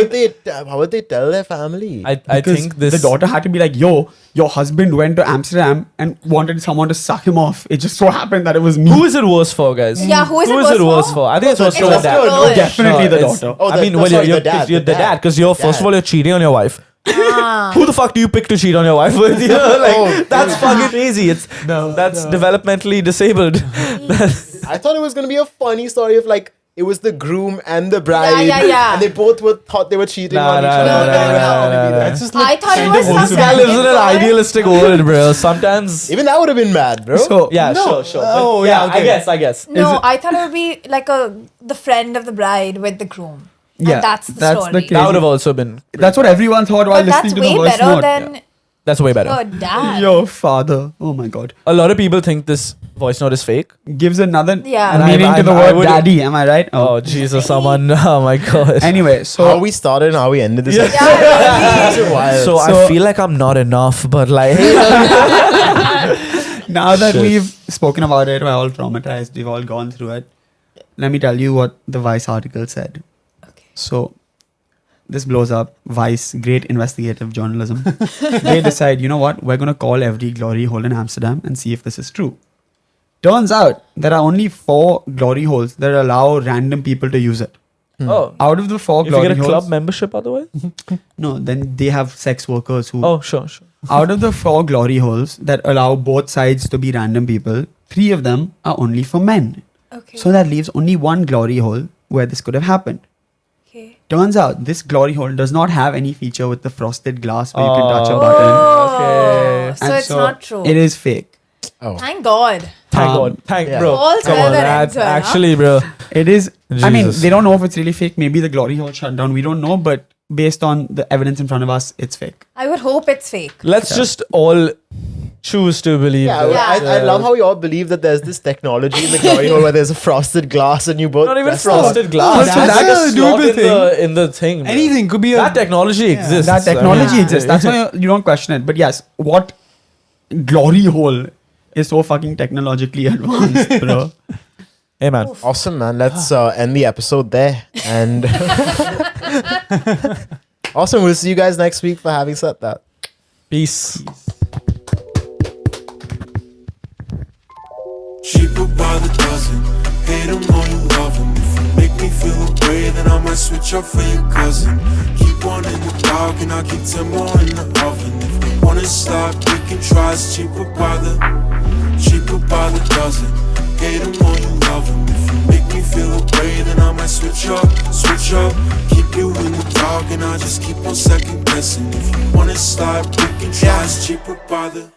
would they tell their family? I Because think this. the daughter had to be like, yo, your husband went to Amsterdam and wanted someone to suck him off. It just so happened that it was me. Who is it worse for, guys? Yeah, who is it it worse worse for? for? I think it's worse It's for the worse dad. for the girl. Definitely the it's- daughter. Oh, I mean, no, well, sorry, you're the dad, you're the dad because you're first of all you're cheating on your wife. Ah. Who the fuck do you pick to cheat on your wife with? You know, like Oh, that's fucking crazy. That's developmentally disabled. I thought it was gonna be a funny story of like it was the groom and the bride, yeah. and they both thought they were cheating Nah, on each nah, other. nah, and nah, it was nah, gonna nah, be nah. that. It's just I like thought it kind was of some This guy lives in an random guy. idealistic world, bro. Sometimes. Even that would have been mad, bro. So, Yeah, No. sure. Oh, But yeah, okay. I guess. No, it- I thought it would be like the friend of the bride with the groom. Yeah, And that's the that's the story. case. That would have also been. that's what everyone thought while But that's listening to the way voice better note. than That's way better. her dad. Your father. Oh my god. A lot of people think this voice note is fake. Gives another Yeah. And meaning to the I word would- daddy. Am I right? Oh Jesus, someone! Oh my god. Anyway, how so we started and how we ended this. Yeah. episode. It's wild. So I So- feel like I'm not enough, but like, now that Shit. we've spoken about it, we're all traumatized. We've all gone through it. Let me tell you what the Vice article said. Okay. So this blows up. Vice, great investigative journalism. They decide, you know what? We're going to call every glory hole in Amsterdam and see if this is true. Turns out there are only 4 glory holes that allow random people to use it. oh, Out of the 4 if you glory get a holes, club membership, otherwise. no, then they have sex workers who. Oh, sure. Out of the 4 glory holes that allow both sides to be random people, 3 of them are only for men. Okay. So that leaves only 1 glory hole where this could have happened. okay. Turns out this glory hole does not have any feature with the frosted glass where you can touch a Oh. button. Okay. So And it's not true. It is fake. Oh. Thank God. Thank Um, God. Thank yeah. bro. All's Come well on, that that's ends well, huh? actually, bro. It is. I mean, Jesus. they don't know if it's really fake. Maybe the glory hole shut down. We don't know. But based on the evidence in front of us, it's fake. I would hope it's fake. Let's just all choose to believe. Yeah, that. I love how we all believe that there's this technology in the glory hole where there's a frosted glass and you both. Not even press frosted the- glass. That's It's like a a slot doable in the thing. bro. Anything could be a. That technology exists. That technology Yeah. exists. That's why you don't question it. But yes, what glory hole is so fucking technologically advanced, bro? Hey man. Awesome, man. Let's end the episode there. And awesome. We'll see you guys next week for having said that. Peace. Cheaper by the dozen. Hate them or you love them. If you make me feel away, then I might switch up for your cousin. Keep one in the dark and I'll keep 10 more in the oven. If we wanna stop, we can try. It's cheaper by the dozen. Hate them or you love them. If you make me feel away, then I might switch up. Keep you in the dark and I just keep on second guessing. If you wanna stop, we can try. It's cheaper by the